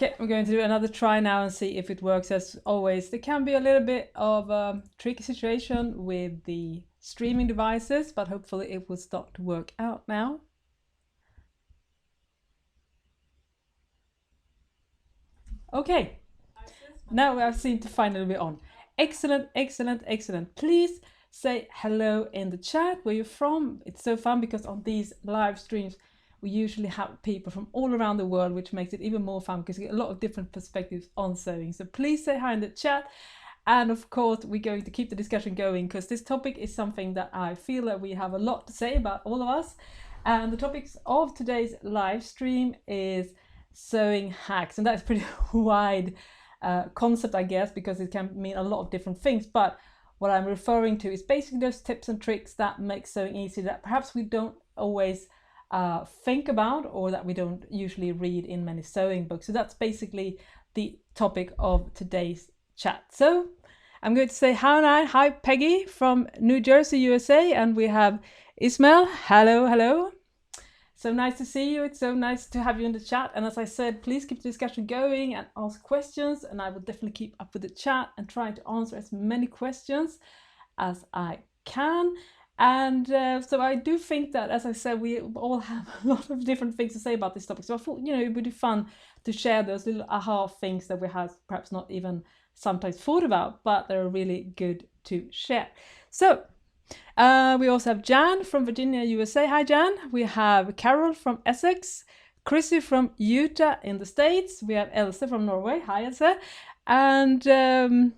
Okay, I'm going to do another try now and see if it works. As always, there can be a little bit of a tricky situation with the streaming devices, but hopefully it will start to work out now. Okay, now I seem to finally be on. Excellent, excellent, excellent. Please say hello in the chat where you're from. It's so fun because on these live streams, we usually have people from all around the world, which makes it even more fun because you get a lot of different perspectives on sewing. So please say hi in the chat. And of course, we're going to keep the discussion going because this topic is something that I feel that we have a lot to say about, all of us. And the topics of today's live stream is sewing hacks. And that's pretty wide concept, I guess, because it can mean a lot of different things. But what I'm referring to is basically those tips and tricks that make sewing easy that perhaps we don't always think about, or that we don't usually read in many sewing books. So that's basically the topic of today's chat. So I'm going to say hi Peggy from New Jersey, USA, and we have Ismail. Hello, hello. So nice to see you. It's so nice to have you in the chat. And as I said, please keep the discussion going and ask questions. And I will definitely keep up with the chat and try to answer as many questions as I can. And so I do think that, as I said, we all have a lot of different things to say about this topic. So I thought, it would be fun to share those little aha things that we have perhaps not even sometimes thought about, but they're really good to share. So we also have Jan from Virginia, USA. Hi, Jan. We have Carol from Essex, Chrissy from Utah in the States. We have Else from Norway. Hi, Else. And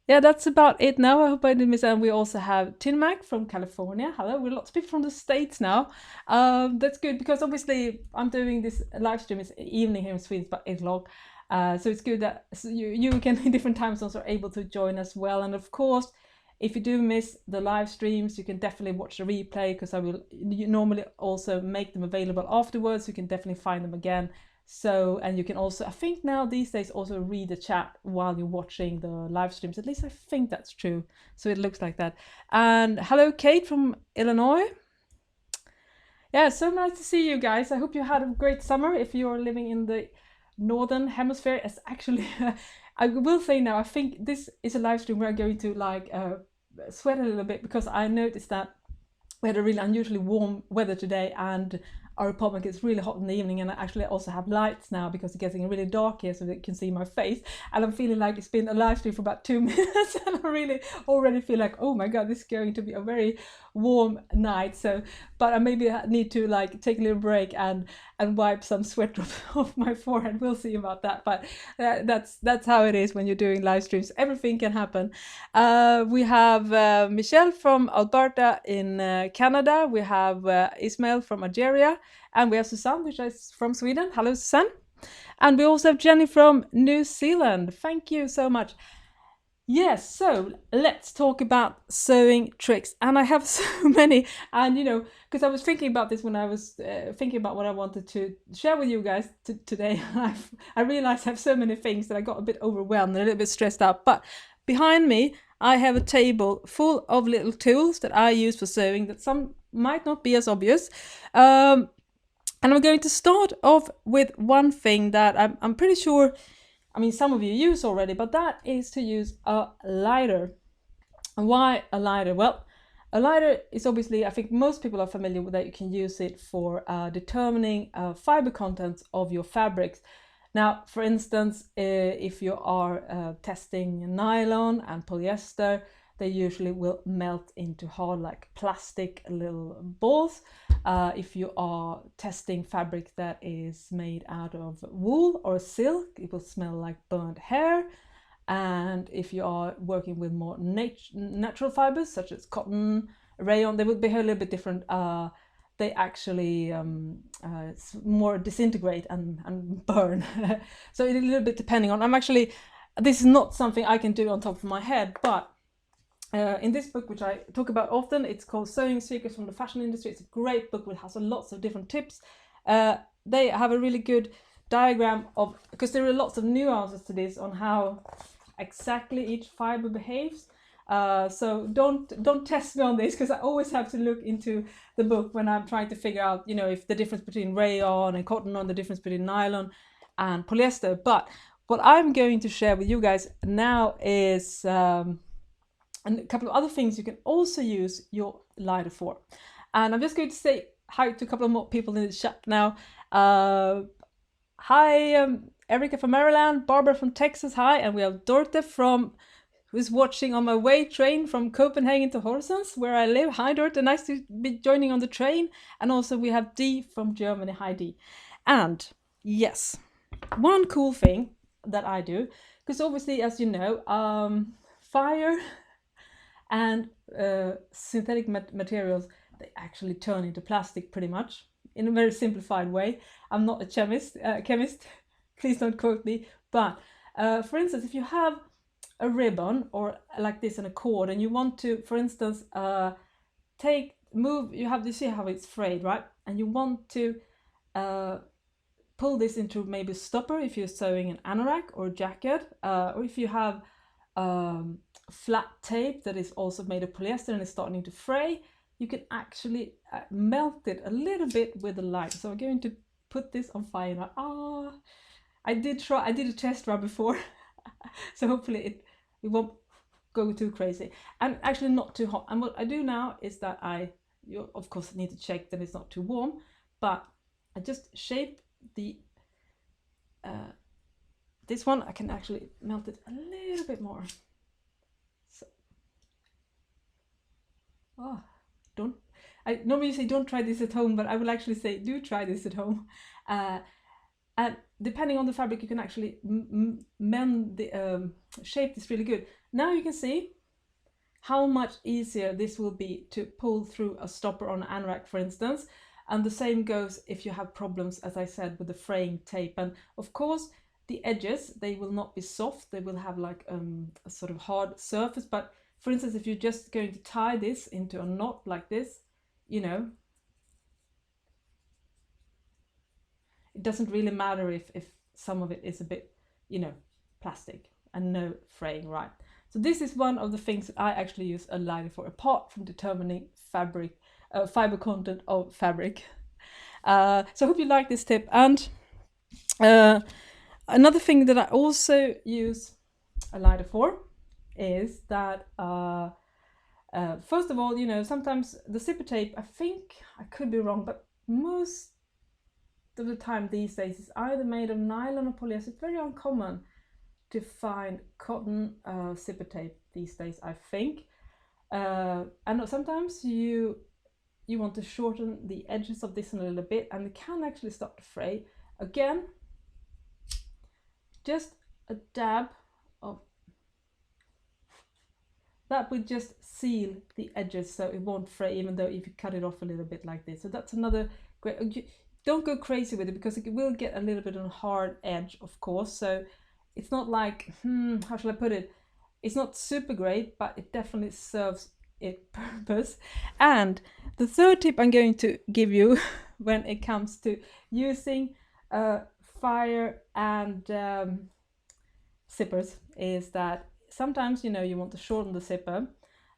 yeah, that's about it now. I hope I didn't miss it. And we also have Tin Mac from California. Hello, we're lots of people from the States now. That's good because obviously I'm doing this live stream. It's evening here in Sweden, it's about 8 o'clock. So it's good that you can in different time zones are able to join as well. And of course, if you do miss the live streams, you can definitely watch the replay because I will normally also make them available afterwards. You can definitely find them again. So, and you can also, I think now these days, also read the chat while you're watching the live streams. At least I think that's true. So it looks like that. And hello, Kate from Illinois. Yeah, so nice to see you guys. I hope you had a great summer. If you're living in the Northern Hemisphere, it's actually, I will say now, I think this is a live stream where I'm going to like sweat a little bit because I noticed that we had a really unusually warm weather today and our apartment gets really hot in the evening, and I actually also have lights now because it's getting really dark here so that you can see my face, and I'm feeling like it's been a live stream for about 2 minutes and I really already feel like, oh my god, this is going to be a very warm night. So but I maybe need to like take a little break and wipe some sweat off my forehead. We'll see about that, but that's how it is when you're doing live streams. Everything can happen. We have Michelle from Alberta in Canada. We have Ismail from Algeria, and we have Susanne, which is from Sweden. Hello, Susanne. And we also have Jenny from New Zealand. Thank you so much. Yes, so let's talk about sewing tricks. And I have so many, and because I was thinking about this when I was thinking about what I wanted to share with you guys today. I realized I have so many things that I got a bit overwhelmed and a little bit stressed out. But behind me, I have a table full of little tools that I use for sewing that some might not be as obvious. And I'm going to start off with one thing that I'm pretty sure, I mean, some of you use already, but that is to use a lighter. And why a lighter? Well, a lighter is obviously, I think most people are familiar with that. You can use it for determining fiber contents of your fabrics. Now, for instance, if you are testing nylon and polyester, they usually will melt into hard like plastic little balls. If you are testing fabric that is made out of wool or silk, it will smell like burnt hair. And if you are working with more natural fibers such as cotton, rayon, they will behave a little bit different. They actually more disintegrate and burn. So it's a little bit depending on, this is not something I can do on top of my head, but in this book, which I talk about often, it's called Sewing Secrets from the Fashion Industry. It's a great book which has lots of different tips. They have a really good diagram of, because there are lots of nuances to this on how exactly each fiber behaves. So don't test me on this, because I always have to look into the book when I'm trying to figure out, if the difference between rayon and cotton or the difference between nylon. and polyester. But what I'm going to share with you guys now is and a couple of other things you can also use your lighter for. And I'm just going to say hi to a couple of more people in the chat now. Hi, Erica from Maryland, Barbara from Texas, hi, and we have Dorte from who's watching on my way train from Copenhagen to Horsens, where I live. Hi, Dorte, nice to be joining on the train. And also we have Dee from Germany. Hi, Dee. And yes, one cool thing that I do, because obviously, as you know, fire and synthetic materials, they actually turn into plastic pretty much in a very simplified way. I'm not a chemist, please don't quote me. But for instance, if you have a ribbon or like this in a cord and you want to, for instance, you see how it's frayed, right? And you want to pull this into maybe a stopper if you're sewing an anorak or a jacket, or if you have flat tape that is also made of polyester and is starting to fray, you can actually melt it a little bit with the light. So I'm going to put this on fire now. I did a test run before, so hopefully it won't go too crazy and actually not too hot. And what I do now is that you of course need to check that it's not too warm, but I just shape the this one. I can actually melt it a little bit more. So, I normally say don't try this at home, but I will actually say do try this at home. And depending on the fabric, you can actually mend the shape this really good. Now you can see how much easier this will be to pull through a stopper on an anorak, for instance. And the same goes if you have problems, as I said, with the fraying tape. And of course, the edges, they will not be soft. They will have like a sort of hard surface. But for instance, if you're just going to tie this into a knot like this, you know, it doesn't really matter if some of it is a bit, you know, plastic and no fraying, right? So this is one of the things that I actually use a lighter for, apart from determining fiber content of fabric. So I hope you like this tip. And another thing that I also use a lighter for is that first of all, you know, sometimes the zipper tape, I think, I could be wrong, but most of the time these days is either made of nylon or polyester. It's very uncommon to find cotton zipper tape these days, I think. And sometimes you want to shorten the edges of this a little bit, and it can actually start to fray. Again, just a dab of that would just seal the edges so it won't fray, even though if you cut it off a little bit like this. So that's another great. Don't go crazy with it, because it will get a little bit on a hard edge, of course. So it's not like, how shall I put it? It's not super great, but it definitely serves its purpose. And the third tip I'm going to give you when it comes to using fire and zippers is that sometimes, you know, you want to shorten the zipper.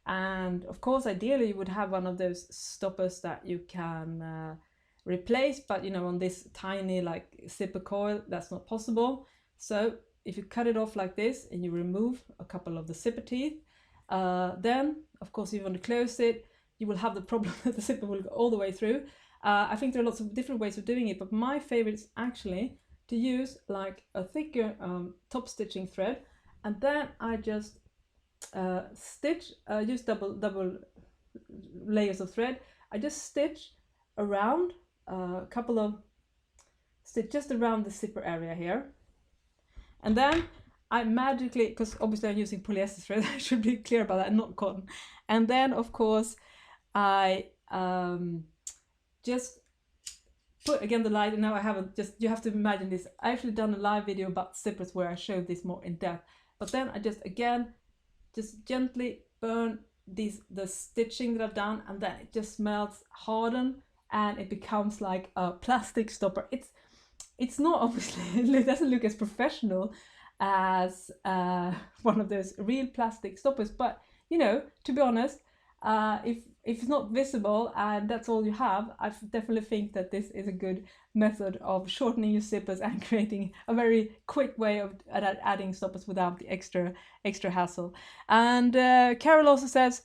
And of course, ideally, you would have one of those stoppers that you can replace, but you know, on this tiny like zipper coil, that's not possible. So if you cut it off like this and you remove a couple of the zipper teeth, then of course, if you want to close it, you will have the problem that the zipper will go all the way through. I think there are lots of different ways of doing it, but my favorite is actually to use like a thicker top stitching thread, and then I just stitch, use double layers of thread. I just stitch around a couple of stitch just around the zipper area here, and then I magically, because obviously I'm using polyester thread, I should be clear about that, not cotton. And then of course I just put again the light, and now I haven't, just, you have to imagine this, I actually done a live video about zippers where I showed this more in depth, but then I just again just gently burn the stitching that I've done, and then it just melts, harden, and it becomes like a plastic stopper. It's not, obviously, it doesn't look as professional as one of those real plastic stoppers, but you know, to be honest, if it's not visible and that's all you have, I definitely think that this is a good method of shortening your zippers and creating a very quick way of adding stoppers without the extra hassle. And Carol also says,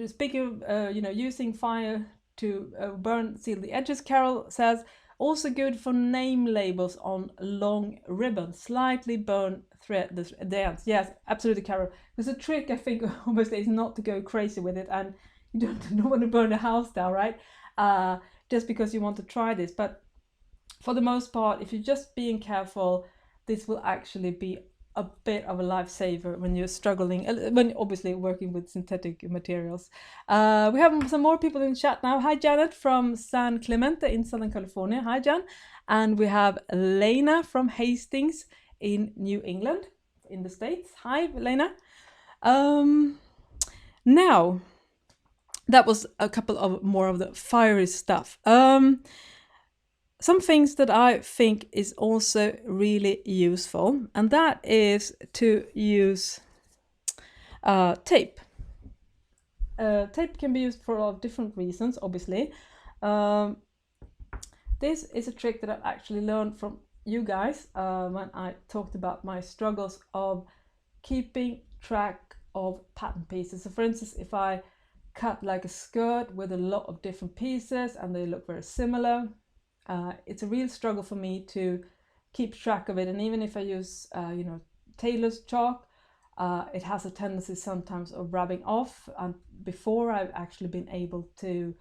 speaking of using fire to burn seal the edges, Carol says also good for name labels on long ribbons, slightly burn thread the ends. Yes, absolutely, Carol. There's a trick, I think, obviously, is not to go crazy with it, and you don't want to burn the house down, right? Just because you want to try this. But for the most part, if you're just being careful, this will actually be a bit of a lifesaver when you're struggling, when obviously working with synthetic materials. We have some more people in chat now. Hi, Janet from San Clemente in Southern California. Hi, Jan. And we have Lena from Hastings in New England in the States. Hi, Lena. Now, that was a couple of more of the fiery stuff. Some things that I think is also really useful, and that is to use tape. Tape can be used for a lot of different reasons, obviously. This is a trick that I've actually learned from you guys when I talked about my struggles of keeping track of pattern pieces. So for instance, if I cut like a skirt with a lot of different pieces and they look very similar, it's a real struggle for me to keep track of it. And even if I use tailor's chalk, it has a tendency sometimes of rubbing off, and before I've actually been able to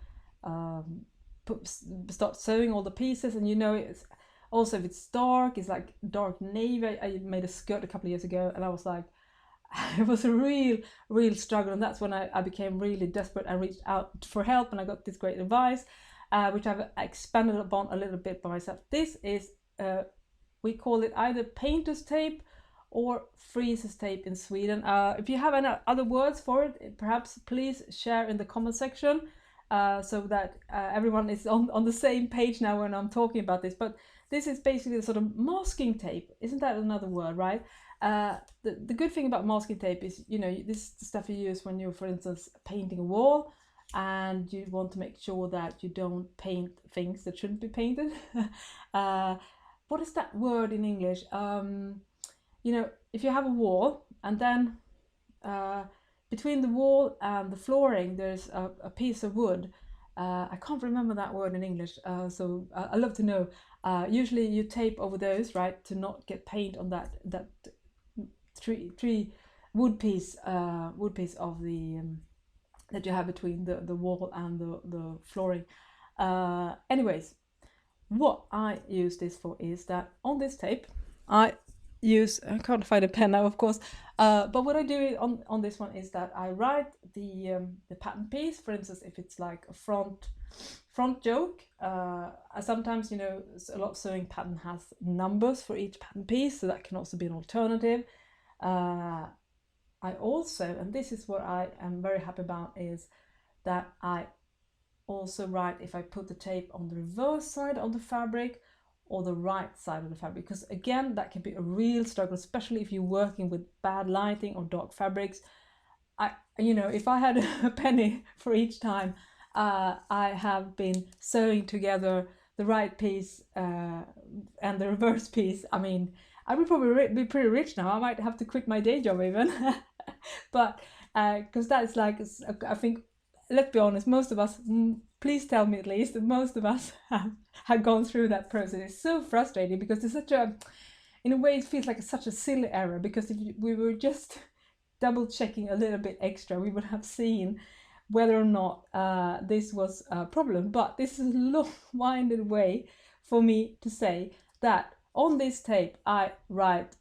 start sewing all the pieces. And it's also, if it's dark, it's like dark navy. I made a skirt a couple of years ago, and I was like, it was a real struggle. And that's when I became really desperate. I reached out for help, and I got this great advice, which I've expanded upon a little bit by myself. This is, we call it either painter's tape or freezer's tape in Sweden. If you have any other words for it, perhaps please share in the comment section, so that everyone is on the same page now when I'm talking about this. But this is basically the sort of masking tape. Isn't that another word, right? The good thing about masking tape is, this is the stuff you use when you're, for instance, painting a wall, and you want to make sure that you don't paint things that shouldn't be painted. What is that word in English? If you have a wall, and then between the wall and the flooring there's a piece of wood. I can't remember that word in English, so I'd love to know. Usually you tape over those, right, to not get paint on that tree wood piece of the that you have between the wall and the flooring. Anyways, what I use this for is that on this tape I can't find a pen now, of course, but what I do on this one is that I write the pattern piece. For instance, if it's like a front yoke, sometimes a lot of sewing pattern has numbers for each pattern piece, so that can also be an alternative. I also, and this is what I am very happy about, is that I also write if I put the tape on the reverse side of the fabric or the right side of the fabric, because again, that can be a real struggle, especially if you're working with bad lighting or dark fabrics. If I had a penny for each time I have been sewing together the right piece and the reverse piece, I would probably be pretty rich now. I might have to quit my day job even. But because that is like, I think, let's be honest, most of us, please tell me at least, that most of us have gone through that process. It's so frustrating because it's such a, in a way, it feels like such a silly error, because if we were just double checking a little bit extra, we would have seen whether or not this was a problem. But this is a long-winded way for me to say that on this tape I write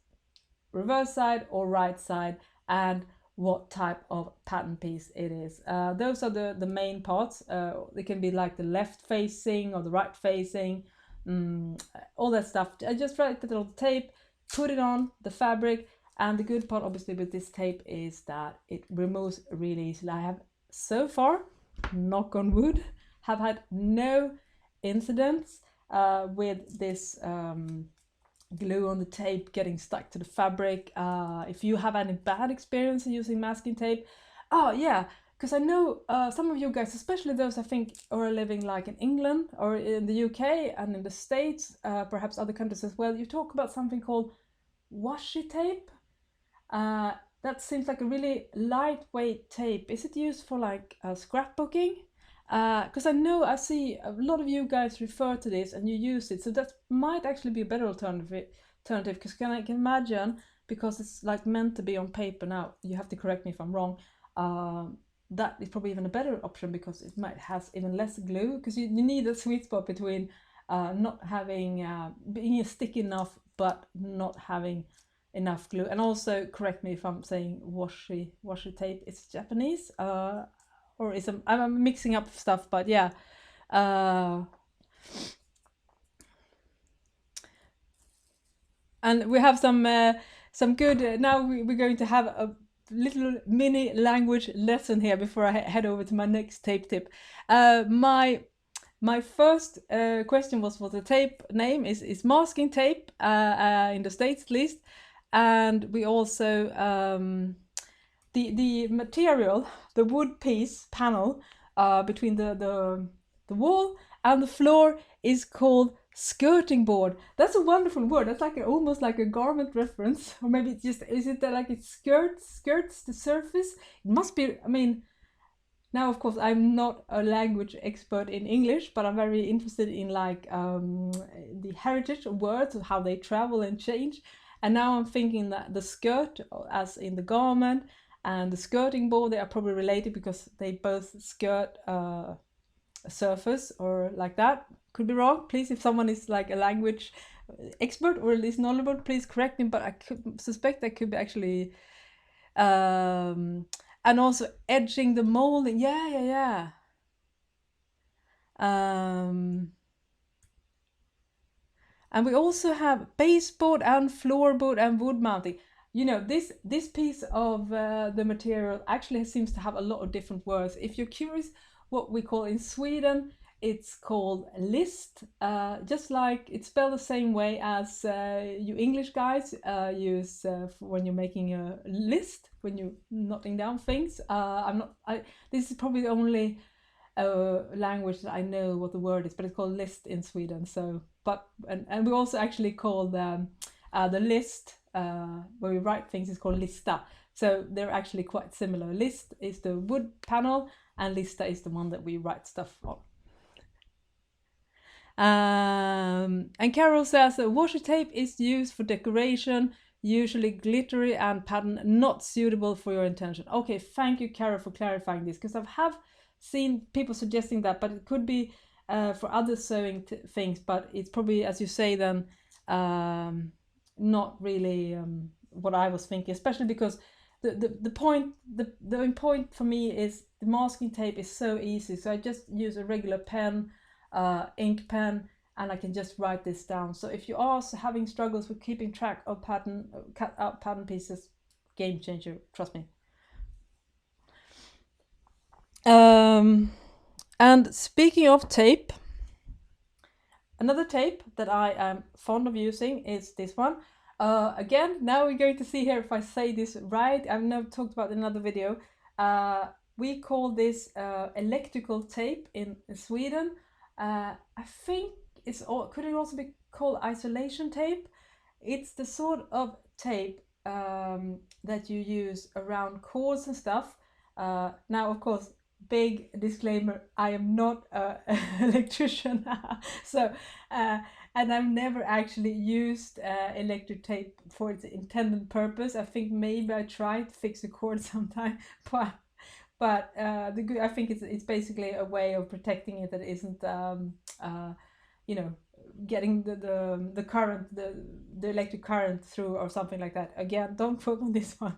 reverse side or right side and what type of pattern piece it is. Those are the main parts. They can be like the left facing or the right facing, all that stuff. I just write it on tape, put it on the fabric, and the good part obviously with this tape is that it removes really easily. I have so far, knock on wood, have had no incidents with this glue on the tape getting stuck to the fabric. If you have any bad experience using masking tape, Oh yeah, because I know some of you guys, especially those I think who are living like in England or in the UK and in the States, perhaps other countries as well. You talk about something called washi tape. Uh, that seems like a really lightweight tape. Is it used for like scrapbooking? Because I know I see a lot of you guys refer to this and you use it, so that might actually be a better alternative. Because I can imagine, because it's like meant to be on paper now. You have to correct me if I'm wrong. That is probably even a better option because it might has even less glue. Because you need a sweet spot between not having being sticky enough but not having enough glue. And also correct me if I'm saying washi tape. It's Japanese, or is I'm mixing up stuff, but yeah. And we have some good. Now we're going to have a little mini language lesson here before I head over to my next tape tip. My first question was what the tape name is masking tape in the States at least, and we also the material, the wood piece panel between the wall and the floor is called skirting board. That's a wonderful word. That's like almost like a garment reference, or maybe it's just is it that like it skirts the surface? It must be. I mean, now of course I'm not a language expert in English, but I'm very interested in like the heritage of words, how they travel and change. And now I'm thinking that the skirt, as in the garment, and the skirting board, they are probably related because they both skirt a surface or like that. Could be wrong. Please, if someone is like a language expert or at least knowledgeable, please correct me. But I could suspect that could be actually and also edging the molding. Yeah. And we also have baseboard and floorboard and wood mounting. You know, this piece of the material actually seems to have a lot of different words. If you're curious what we call in Sweden, it's called list, just like it's spelled the same way as you English guys use when you're making a list, when you're noting down things. This is probably the only language that I know what the word is, but it's called list in Sweden. So, but and we also actually call the list where we write things is called lista. So they're actually quite similar. List is the wood panel, and lista is the one that we write stuff on. And Carol says that washi tape is used for decoration, usually glittery and pattern, not suitable for your intention. Okay, thank you, Carol, for clarifying this, because I have seen people suggesting that, but it could be for other sewing things, but it's probably, as you say, then not really what I was thinking, especially because the point for me is the masking tape is so easy, so I just use a regular pen, ink pen, and I can just write this down. So if you are having struggles with keeping track of cut out pattern pieces, game changer, trust me. And speaking of tape, another tape that I am fond of using is this one. Again, now we're going to see here if I say this right. I've never talked about in another video. We call this electrical tape in Sweden. I think could it also be called isolation tape? It's the sort of tape that you use around cords and stuff. Now, of course, big disclaimer, I am not an electrician. So and I've never actually used electric tape for its intended purpose. I think maybe I tried to fix a cord sometime, but I think it's basically a way of protecting it that isn't getting the current, the electric current through or something like that. Again, don't quote on this one,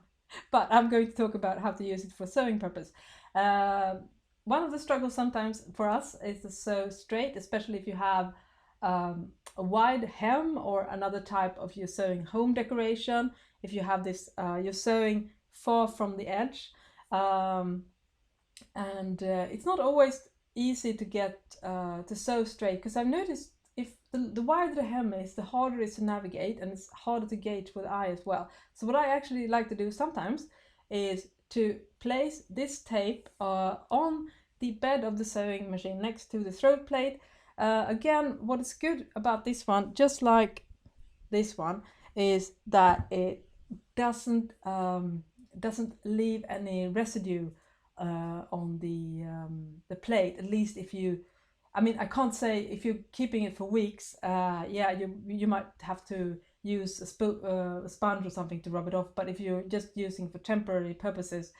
but I'm going to talk about how to use it for sewing purpose. One of the struggles sometimes for us is to sew straight, especially if you have a wide hem or another type of your sewing home decoration. If you have this, you're sewing far from the edge, and it's not always easy to get to sew straight, because I've noticed if the wider the hem is, the harder it is to navigate, and it's harder to gauge with the eye as well. So what I actually like to do sometimes is to place this tape on the bed of the sewing machine next to the throat plate. Again, what is good about this one, just like this one, is that it doesn't leave any residue on the plate. At least if you, I mean, I can't say if you're keeping it for weeks. Yeah, you might have to use a sponge or something to rub it off. But if you're just using for temporary purposes,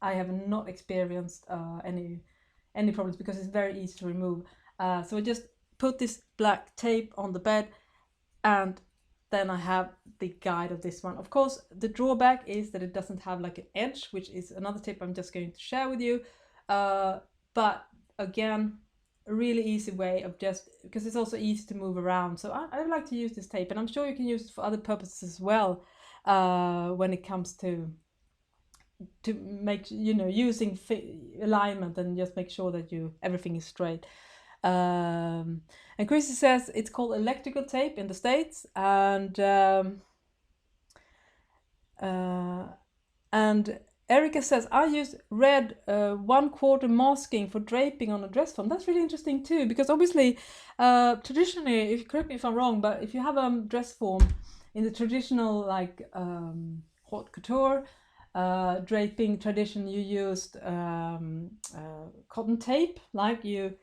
I have not experienced any problems because it's very easy to remove. So I just put this black tape on the bed, and then I have the guide of this one. Of course, the drawback is that it doesn't have like an edge, which is another tip I'm just going to share with you. But again, a really easy way of just, because it's also easy to move around. So I like to use this tape, and I'm sure you can use it for other purposes as well, when it comes to make, you know, using alignment and just make sure that everything is straight. And Chrissy says it's called electrical tape in the States, and Erica says I use red 1/4 masking for draping on a dress form. That's really interesting too, because obviously traditionally, if correct me if I'm wrong, but if you have a dress form in the traditional like haute couture draping tradition, you used cotton tape, like you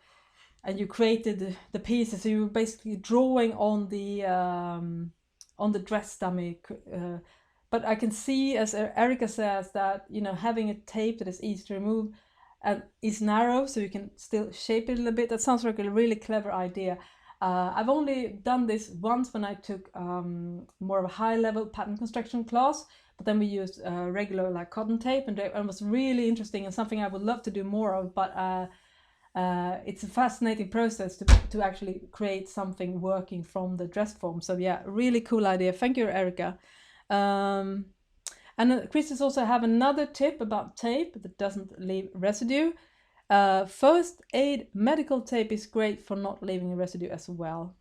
created the pieces. So you were basically drawing on the dress dummy. But I can see, as Erica says, that, you know, having a tape that is easy to remove and is narrow, so you can still shape it a little bit. That sounds like a really clever idea. I've only done this once when I took more of a high-level pattern construction class, but then we used regular like cotton tape, and it was really interesting and something I would love to do more of. But it's a fascinating process to actually create something working from the dress form. So yeah, really cool idea. Thank you, Erica. And Chris also have another tip about tape that doesn't leave residue. First aid medical tape is great for not leaving a residue as well.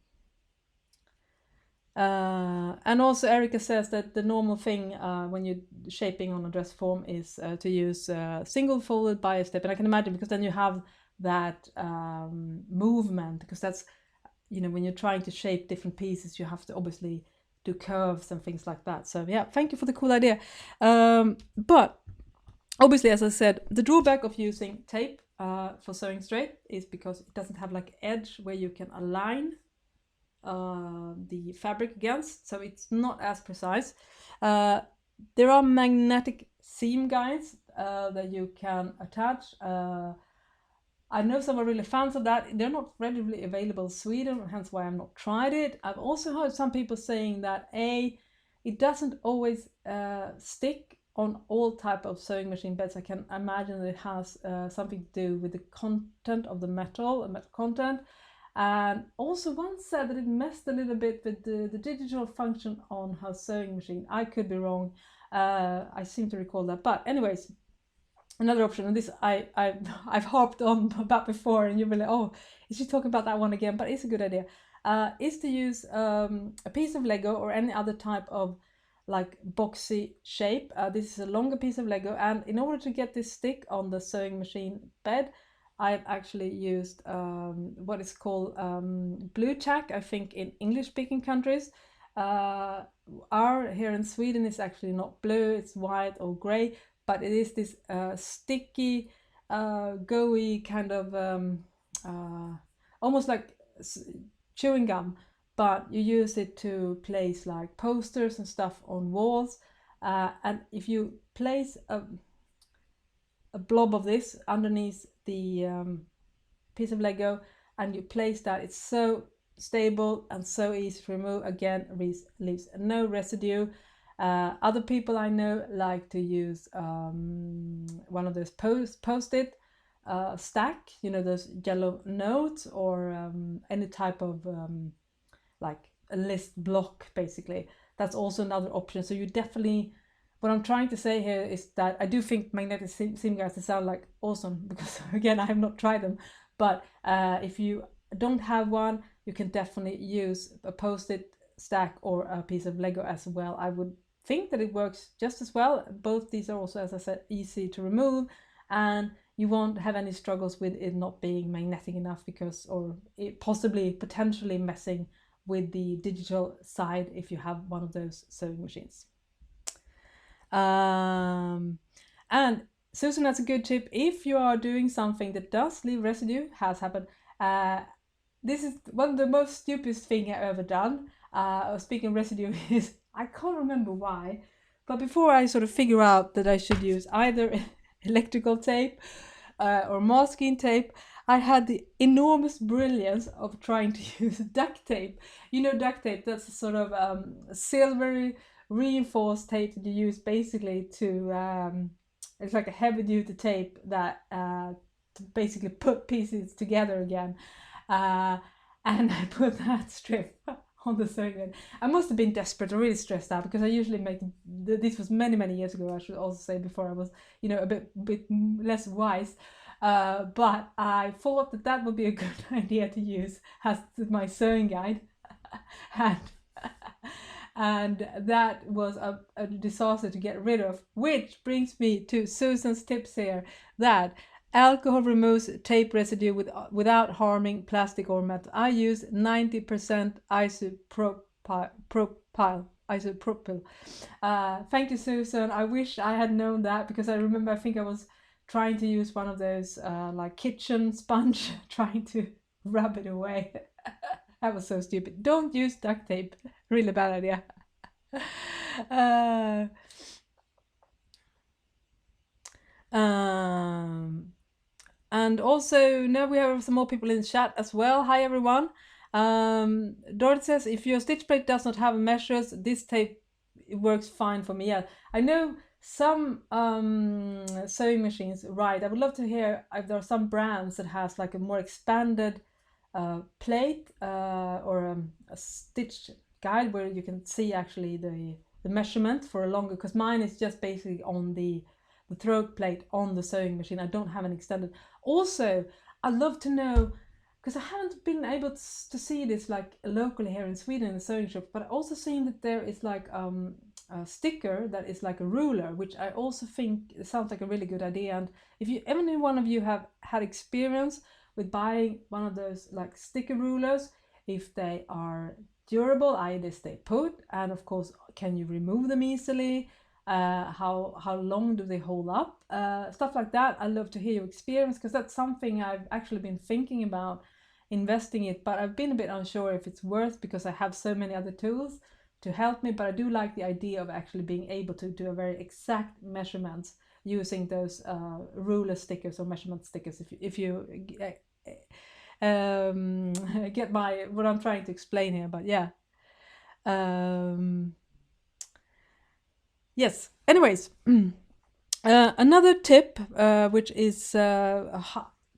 And also Erica says that the normal thing when you're shaping on a dress form is to use single folded bias tape. And I can imagine, because then you have that movement, because that's, you know, when you're trying to shape different pieces, you have to obviously do curves and things like that. So yeah, thank you for the cool idea. But obviously, as I said, the drawback of using tape for sewing straight is because it doesn't have like edge where you can align the fabric against, so it's not as precise. There are magnetic seam guides that you can attach. I know some are really fans of that. They're not readily available in Sweden, hence why I've not tried it. I've also heard some people saying that it doesn't always stick on all type of sewing machine beds. I can imagine that it has something to do with the content of the metal content. And also one said that it messed a little bit with the digital function on her sewing machine. I could be wrong. I seem to recall that. But anyways, another option, and this I've harped on about before, and you'll be like, oh, is she talking about that one again? But it's a good idea. Is to use a piece of Lego or any other type of like boxy shape. This is a longer piece of Lego, and in order to get this stick on the sewing machine bed, I've actually used what is called blue tack, I think, in English-speaking countries. Our here in Sweden is actually not blue, it's white or grey, but it is this sticky, gooey kind of almost like chewing gum, but you use it to place like posters and stuff on walls. And if you place a blob of this underneath the piece of Lego and you place that, it's so stable and so easy to remove. Again, leaves no residue. Other people I know like to use one of those post-it stack, you know, those yellow notes, or any type of like a list block, basically. That's also another option. So you definitely, what I'm trying to say here is that I do think magnetic seam guides sound like awesome, because again, I have not tried them. But if you don't have one, you can definitely use a post-it stack or a piece of Lego as well. I would think that it works just as well. Both these are also, as I said, easy to remove, and you won't have any struggles with it not being magnetic enough, because, or it possibly potentially messing with the digital side if you have one of those sewing machines. And Susan has a good tip. If you are doing something that does leave residue, has happened. This is one of the most stupidest thing I've ever done. Speaking of residue, is I can't remember why, but before I sort of figure out that I should use either electrical tape or masking tape, I had the enormous brilliance of trying to use duct tape. You know, duct tape, that's a sort of silvery reinforced tape that you use basically to, it's like a heavy duty tape that to basically put pieces together again. And I put that strip on the sewing. I must have been desperate or really stressed out, because I usually make, this was many years ago, I should also say, before I was, you know, a bit less wise. But I thought that that would be a good idea to use as my sewing guide. And that was a disaster to get rid of, which brings me to Susan's tips here, that alcohol removes tape residue without harming plastic or metal. I use 90% isopropyl. Thank you, Susan. I wish I had known that, because I remember, I think I was trying to use one of those like kitchen sponge, trying to rub it away. That was so stupid. Don't use duct tape. Really bad idea. And also, now we have some more people in the chat as well. Hi, everyone. Dorothy says, if your stitch plate does not have measures, this tape, it works fine for me. Yeah, I know some sewing machines, right? I would love to hear if there are some brands that has like a more expanded plate or a stitch guide where you can see actually the measurement for a longer, because mine is just basically on the throat plate on the sewing machine. I don't have an extended. Also, I'd love to know, because I haven't been able to see this like locally here in Sweden in the sewing shop, but I also seen that there is like a sticker that is like a ruler, which I also think sounds like a really good idea. And if you, any one of you have had experience with buying one of those like sticker rulers, if they are durable, i.e. they stay put, and of course, can you remove them easily? How long do they hold up? Stuff like that. I'd love to hear your experience, because that's something I've actually been thinking about investing in, but I've been a bit unsure if it's worth, because I have so many other tools to help me. But I do like the idea of actually being able to do a very exact measurements using those ruler stickers or measurement stickers. If you get my what I'm trying to explain here, but yeah. Yes. Anyways, another tip, which is a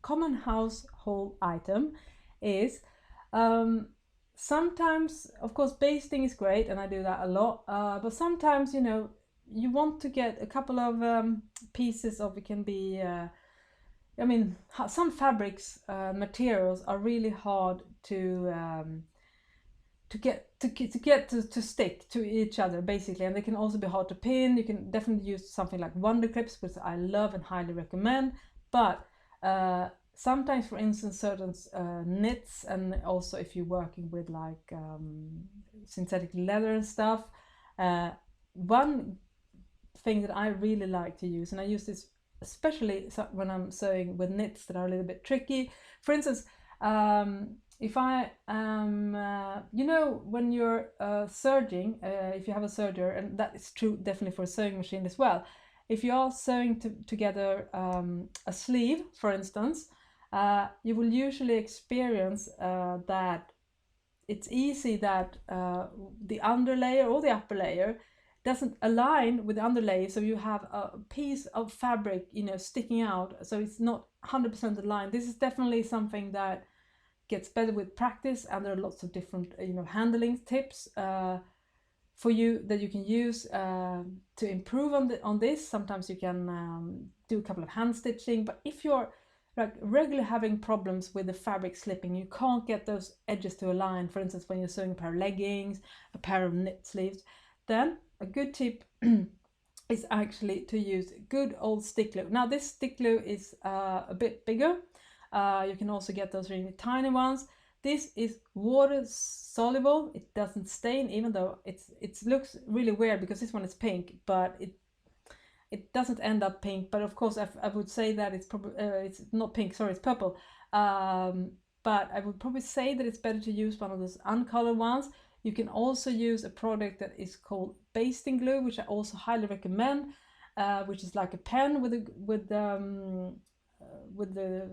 common household item, is sometimes, of course, basting is great, and I do that a lot. But sometimes, you know, you want to get a couple of pieces of, it can be, I mean, some fabrics, materials are really hard to stick to each other, basically, and they can also be hard to pin. You can definitely use something like Wonder Clips, which I love and highly recommend. But sometimes, for instance, certain knits, and also if you're working with like synthetic leather and stuff, one thing that I really like to use, and I use this especially when I'm sewing with knits that are a little bit tricky. For instance, if I am, you know, when you're serging, if you have a serger, and that is true definitely for a sewing machine as well, if you are sewing together a sleeve, for instance, you will usually experience that it's easy that the underlayer or the upper layer doesn't align with the underlayer, so you have a piece of fabric, you know, sticking out, so it's not 100% aligned. This is definitely something that gets better with practice, and there are lots of different, you know, handling tips for you that you can use to improve on this. Sometimes you can do a couple of hand stitching, but if you're like regularly having problems with the fabric slipping, you can't get those edges to align, for instance, when you're sewing a pair of leggings, a pair of knit sleeves, then a good tip is actually to use good old stick glue. Now this stick glue is a bit bigger. You can also get those really tiny ones. This is water soluble. It doesn't stain, even though it looks really weird because this one is pink, but it doesn't end up pink. But of course, I would say that it's probably it's not pink. Sorry, it's purple. But I would probably say that it's better to use one of those uncolored ones. You can also use a product that is called basting glue, which I also highly recommend, which is like a pen with the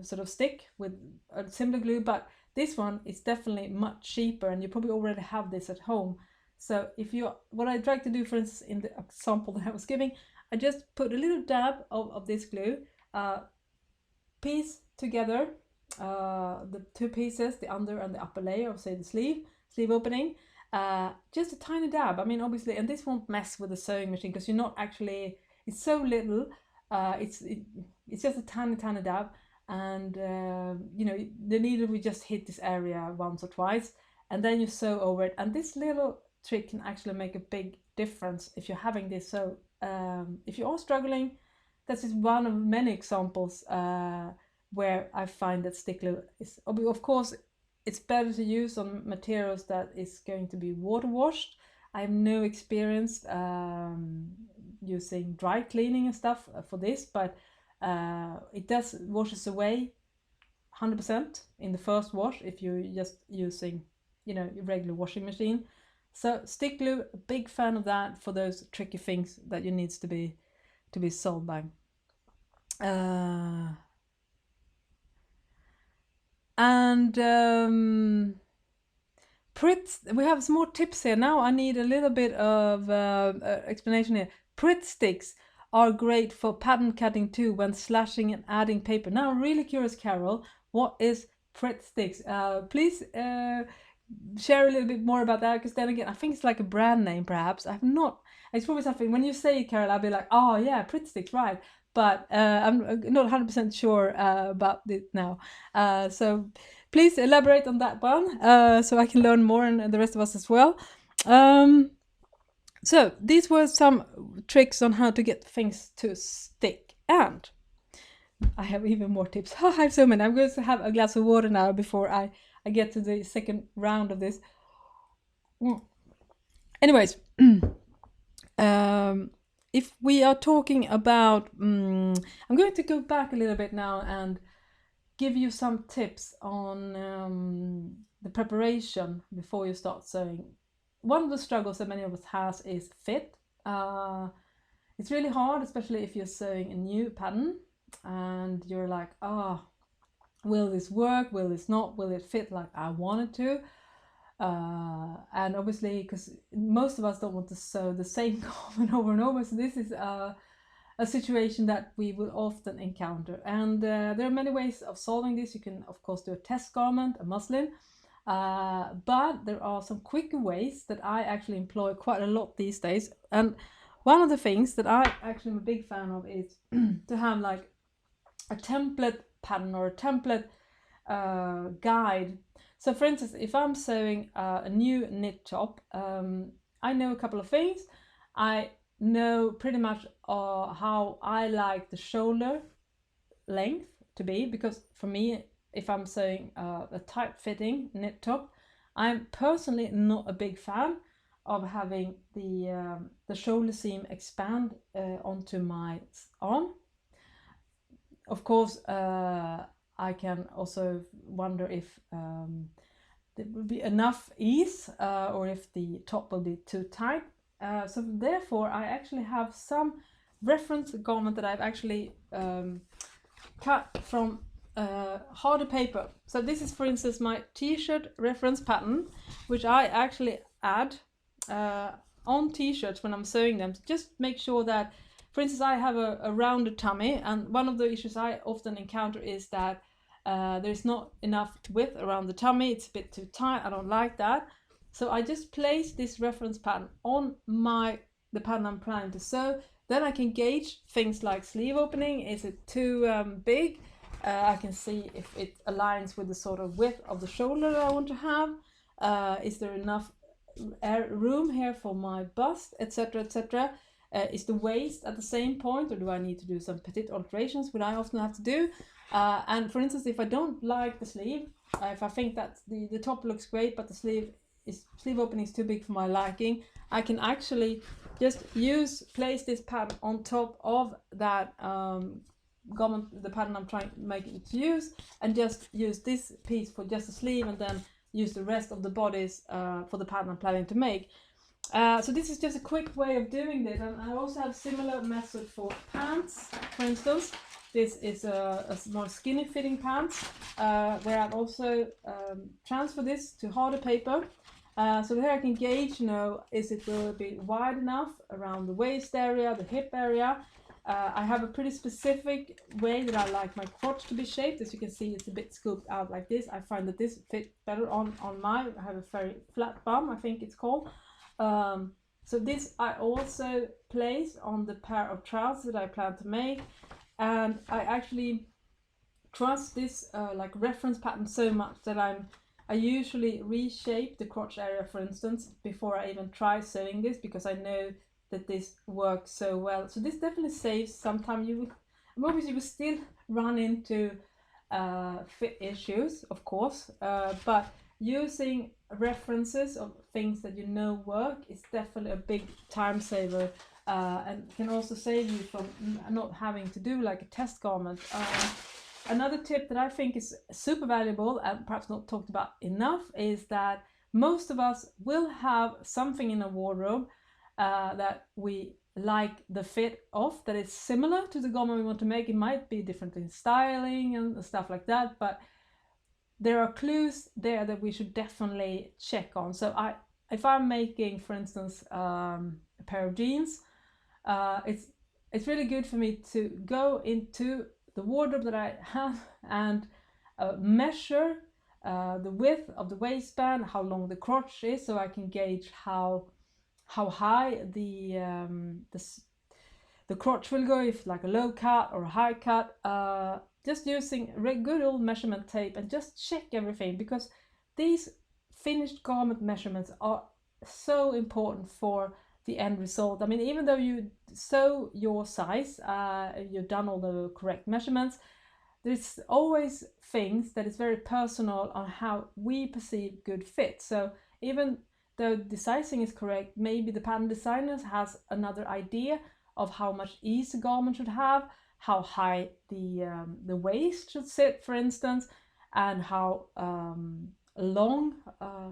sort of stick with a similar glue, but this one is definitely much cheaper, and you probably already have this at home. So if you, what I'd like to do, for instance, in the example that I was giving, I just put a little dab of this glue, piece together the two pieces, the under and the upper layer of, say, the sleeve opening, just a tiny dab. I mean, obviously, and this won't mess with the sewing machine because you're not actually, it's so little, it's just a tiny dab, and you know, the needle will just hit this area once or twice, and then you sew over it. And this little trick can actually make a big difference if you're having this. So if you are struggling, this is one of many examples where I find that stick glue is, of course, it's better to use on materials that is going to be water washed. I have no experience using dry cleaning and stuff for this, but it does washes away 100% in the first wash if you're just using, you know, your regular washing machine. So stick glue, a big fan of that for those tricky things that you needs to be solved by. We have some more tips here. Now I need a little bit of explanation here. Pritt sticks are great for pattern cutting too when slashing and adding paper. Now I'm really curious, Carol, what is Pritt sticks? Please share a little bit more about that, because then again, I think it's like a brand name perhaps. I've not, it's probably something, when you say it, Carol, I'll be like, oh yeah, Pritt sticks, right. But I'm not 100% sure about it now. So please elaborate on that one so I can learn more, and the rest of us as well. So these were some tricks on how to get things to stick. And I have even more tips. I have so many. I'm going to have a glass of water now before I get to the second round of this. Anyways, if we are talking about, I'm going to go back a little bit now and give you some tips on the preparation before you start sewing. One of the struggles that many of us has is fit. It's really hard, especially if you're sewing a new pattern and you're like, oh, will this work? Will this not? Will it fit like I want it to? And obviously, because most of us don't want to sew the same garment over and over, so this is a situation that we will often encounter. And there are many ways of solving this. You can, of course, do a test garment, a muslin, but there are some quicker ways that I actually employ quite a lot these days. And one of the things that I actually am a big fan of is to have like a template pattern or a template guide. So for instance, if I'm sewing a new knit top, I know a couple of things. I know pretty much how I like the shoulder length to be, because for me, if I'm sewing a tight fitting knit top, I'm personally not a big fan of having the shoulder seam expand onto my arm. Of course, I can also wonder if there will be enough ease or if the top will be too tight. So therefore, I actually have some reference garment that I've actually cut from harder paper. So this is, for instance, my t-shirt reference pattern, which I actually add on t-shirts when I'm sewing them. Just make sure that, for instance, I have a rounded tummy, and one of the issues I often encounter is that there's not enough width around the tummy. It's a bit too tight. I don't like that. So I just place this reference pattern on the pattern I'm planning to sew. Then I can gauge things like sleeve opening. Is it too big? I can see if it aligns with the sort of width of the shoulder that I want to have. Is there enough room here for my bust, etc., etc.? Is the waist at the same point, or do I need to do some petite alterations, which I often have to do? And for instance, if I don't like the sleeve, if I think that the top looks great, but the sleeve opening is too big for my liking, I can actually just place this pattern on top of that garment, the pattern I'm trying to make it to use, and just use this piece for just the sleeve, and then use the rest of the bodice for the pattern I'm planning to make. So this is just a quick way of doing this, and I also have similar method for pants. For instance, this is a more skinny fitting pants, where I've also transferred this to harder paper. So here I can gauge, is it will be wide enough around the waist area, the hip area. I have a pretty specific way that I like my crotch to be shaped. As you can see, it's a bit scooped out like this. I find that this fits better on I have a very flat bum, I think it's called. So this I also place on the pair of trousers that I plan to make, and I actually trust this like reference pattern so much that I usually reshape the crotch area, for instance, before I even try sewing this, because I know that this works so well. So this definitely saves some time. Obviously you will still run into fit issues, of course, but using references of things that work is definitely a big time saver, and can also save you from not having to do like a test garment. Another tip that I think is super valuable and perhaps not talked about enough is that most of us will have something in a wardrobe that we like the fit of, that is similar to the garment we want to make. It might be different in styling and stuff like that, but there are clues there that we should definitely check on. So if I'm making, for instance, a pair of jeans, it's really good for me to go into the wardrobe that I have and measure the width of the waistband, how long the crotch is, so I can gauge how high the crotch will go, if like a low cut or a high cut. Just using good old measurement tape and just check everything, because these finished garment measurements are so important for the end result. I mean, even though you sew your size, you've done all the correct measurements, there's always things that is very personal on how we perceive good fit. So even though the sizing is correct, maybe the pattern designers has another idea of how much ease a garment should have, how high the waist should sit, for instance, and how long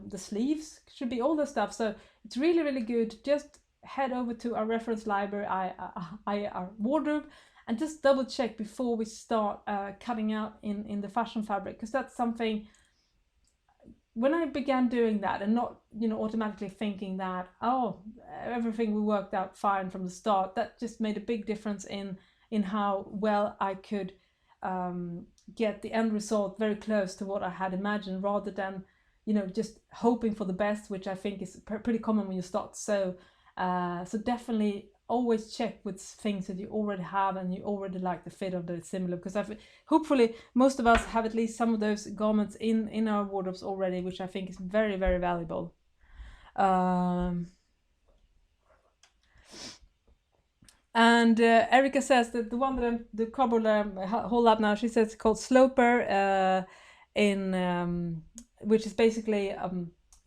the sleeves should be, all the stuff. So it's really, really good. Just head over to our reference library, our wardrobe, and just double check before we start cutting out in the fashion fabric, because that's something, when I began doing that and not automatically thinking that everything we worked out fine from the start, that just made a big difference in how well I could get the end result very close to what I had imagined, rather than just hoping for the best, which I think is pretty common when you start. So definitely always check with things that you already have and you already like the fit of, that is similar, because hopefully most of us have at least some of those garments in our wardrobes already, which I think is very, very valuable. And Erica says that the one that the cupboard that I hold up now, she says it's called Sloper, which is basically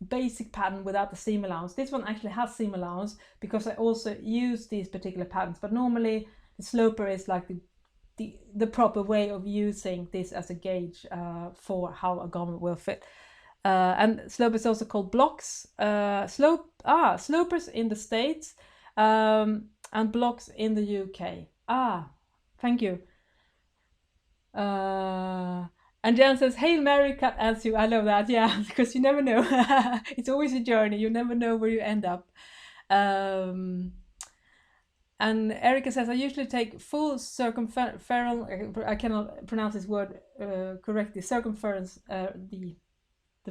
basic pattern without the seam allowance. This one actually has seam allowance because I also use these particular patterns, but normally the Sloper is like the proper way of using this as a gauge for how a garment will fit. And Sloper is also called blocks. Slopers in the States, and blocks in the UK. Thank you. And Jan says, Hail Mary, cut as you. I love that, yeah, because you never know. It's always a journey. You never know where you end up. And Erica says, I usually take full circumference, I cannot pronounce this word correctly, circumference, the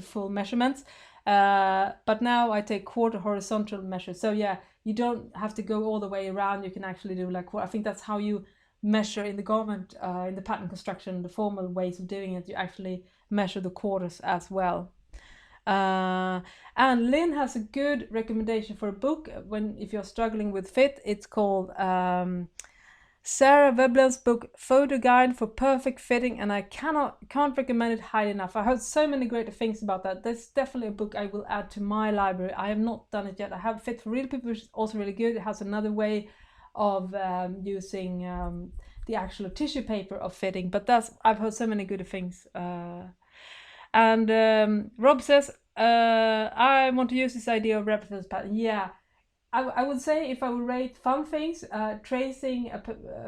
full measurements. But now I take quarter horizontal measures. So yeah, you don't have to go all the way around. You can actually do like, I think that's how you measure in the garment, in the pattern construction, the formal ways of doing it. You actually measure the quarters as well. And Lynn has a good recommendation for a book if you're struggling with fit. It's called Sarah Veblen's book Photo Guide for Perfect Fitting, and I can't recommend it highly enough. I heard so many great things about that. That's definitely a book I will add to my library. I have not done it yet. I have Fit for Real People, which is also really good. It has another way of using the actual tissue paper of fitting, but I've heard so many good things. And Rob says, I want to use this idea of reference pattern. Yeah, I would say if I would rate fun things, tracing a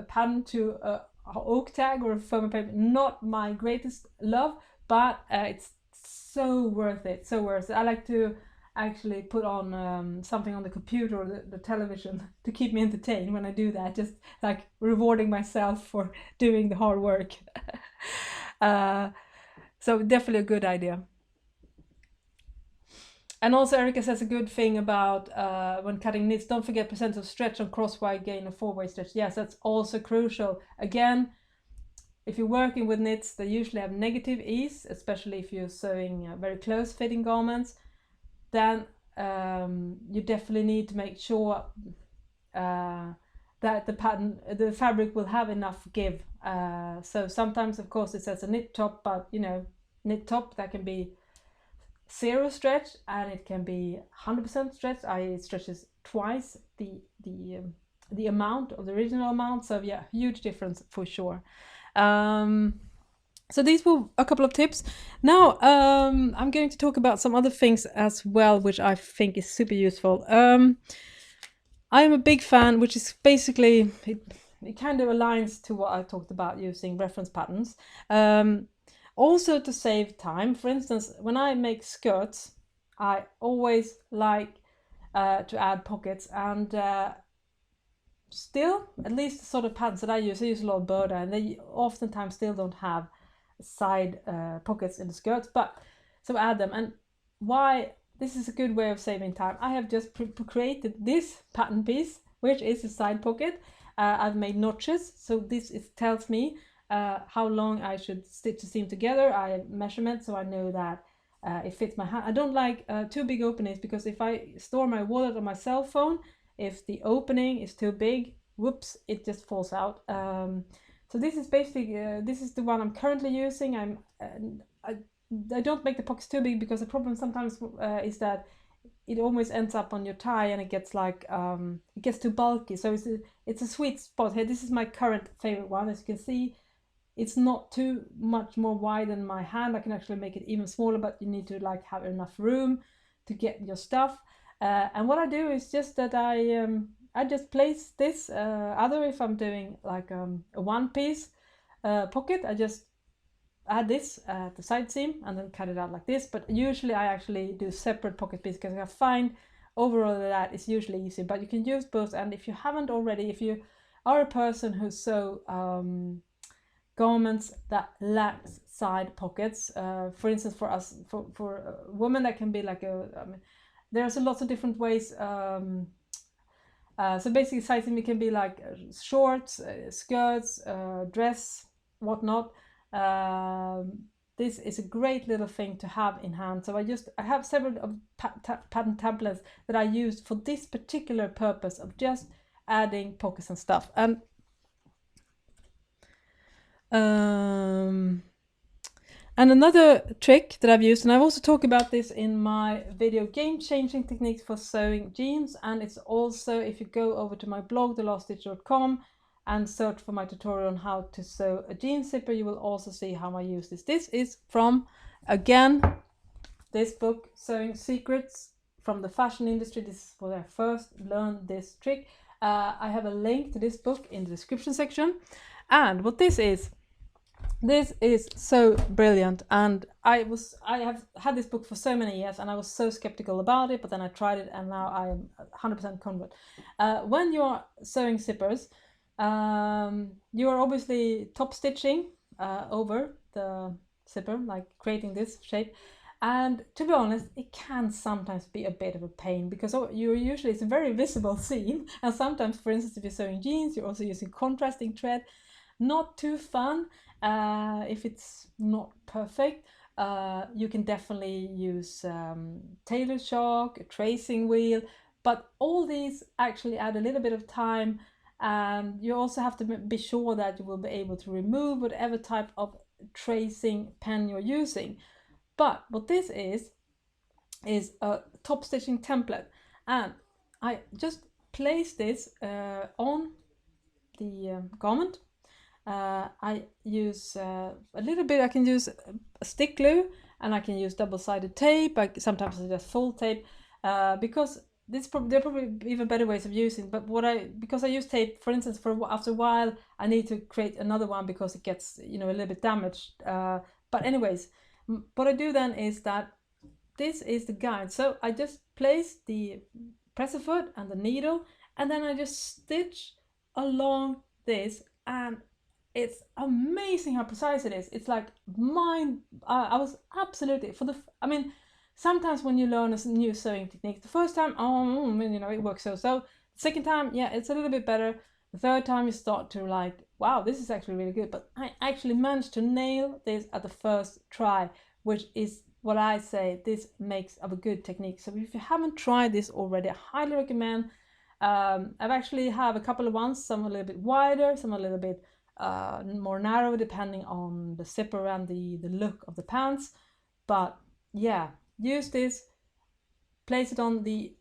pattern to a oak tag or a foam paper, not my greatest love, but it's so worth it, so worth it. I like to actually put on something on the computer or the television to keep me entertained when I do that, just like rewarding myself for doing the hard work. So definitely a good idea. And also Erica says a good thing about when cutting knits, don't forget percent of stretch on crosswise gain or four-way stretch. Yes, that's also crucial. Again, if you're working with knits, they usually have negative ease, especially if you're sewing very close fitting garments. Then you definitely need to make sure that the fabric will have enough give. So sometimes, of course, it says a knit top, but knit top that can be 0 stretch and it can be 100% stretch. It stretches twice the amount of the original amount. So yeah, huge difference for sure. So these were a couple of tips. Now I'm going to talk about some other things as well, which I think is super useful. I am a big fan, which is basically it kind of aligns to what I talked about using reference patterns. Also to save time, for instance, when I make skirts, I always like to add pockets, and still, at least the sort of patterns that I use a lot of Burda, and they oftentimes still don't have side pockets in the skirts, but so add them. And why this is a good way of saving time, I have just created this pattern piece, which is a side pocket. I've made notches, so this tells me how long I should stitch the seam together. I have measurements, so I know that it fits my hand. I don't like too big openings, because if I store my wallet or my cell phone, if the opening is too big, whoops, it just falls out. So this is basically this is the one I'm currently using. I don't make the pockets too big, because the problem sometimes is that it always ends up on your tie and it gets like it gets too bulky. So it's a sweet spot here. This is my current favorite one. As you can see, it's not too much more wide than my hand. I can actually make it even smaller, but you need to like have enough room to get your stuff. And what I do is just that I just place this other, if I'm doing like a one piece pocket, I just add this at the side seam and then cut it out like this. But usually I actually do separate pocket pieces, because I find overall that is usually easy. But you can use both, and if you haven't already, if you are a person who sew garments that lacks side pockets, for instance, for us, for women, that can be like there's a lot of different ways. So basically side seam can be like shorts, skirts, dress, whatnot. This is a great little thing to have in hand. So I have several of pattern templates that I use for this particular purpose of just adding pockets and stuff. And another trick that I've used, and I've also talked about this in my video, game-changing techniques for sewing jeans, and it's also, if you go over to my blog, thelaststitch.com, and search for my tutorial on how to sew a jean zipper, you will also see how I use this. This is from, again, this book, Sewing Secrets from the Fashion Industry. This is where I first learned this trick. I have a link to this book in the description section. And what this is so brilliant, and I have had this book for so many years, and I was so skeptical about it, but then I tried it, and now I am 100% convert. When you're sewing zippers, you are obviously top stitching over the zipper, like creating this shape. And to be honest, it can sometimes be a bit of a pain, because it's a very visible seam, and sometimes, for instance, if you're sewing jeans, you're also using contrasting thread. Not too fun if it's not perfect. You can definitely use tailor shock, a tracing wheel, but all these actually add a little bit of time, and you also have to be sure that you will be able to remove whatever type of tracing pen you're using. But what this is a top stitching template, and I just place this on the garment. I use a little bit, I can use a stick glue, and I can use double-sided tape. Sometimes I just fold tape, because there are probably even better ways of using, but because I use tape, for instance, after a while I need to create another one because it gets, a little bit damaged. But anyways, what I do then is that this is the guide. So I just place the presser foot and the needle, and then I just stitch along this, and it's amazing how precise it is. It's like I was absolutely sometimes when you learn a new sewing technique, the first time, it works so. The second time, yeah, it's a little bit better. The third time you start to like, wow, this is actually really good. But I actually managed to nail this at the first try, which is what I say, this makes of a good technique. So if you haven't tried this already, I highly recommend. I've actually have a couple of ones, some a little bit wider, some a little bit more narrow, depending on the zipper and the look of the pants. But yeah, use this, place it on the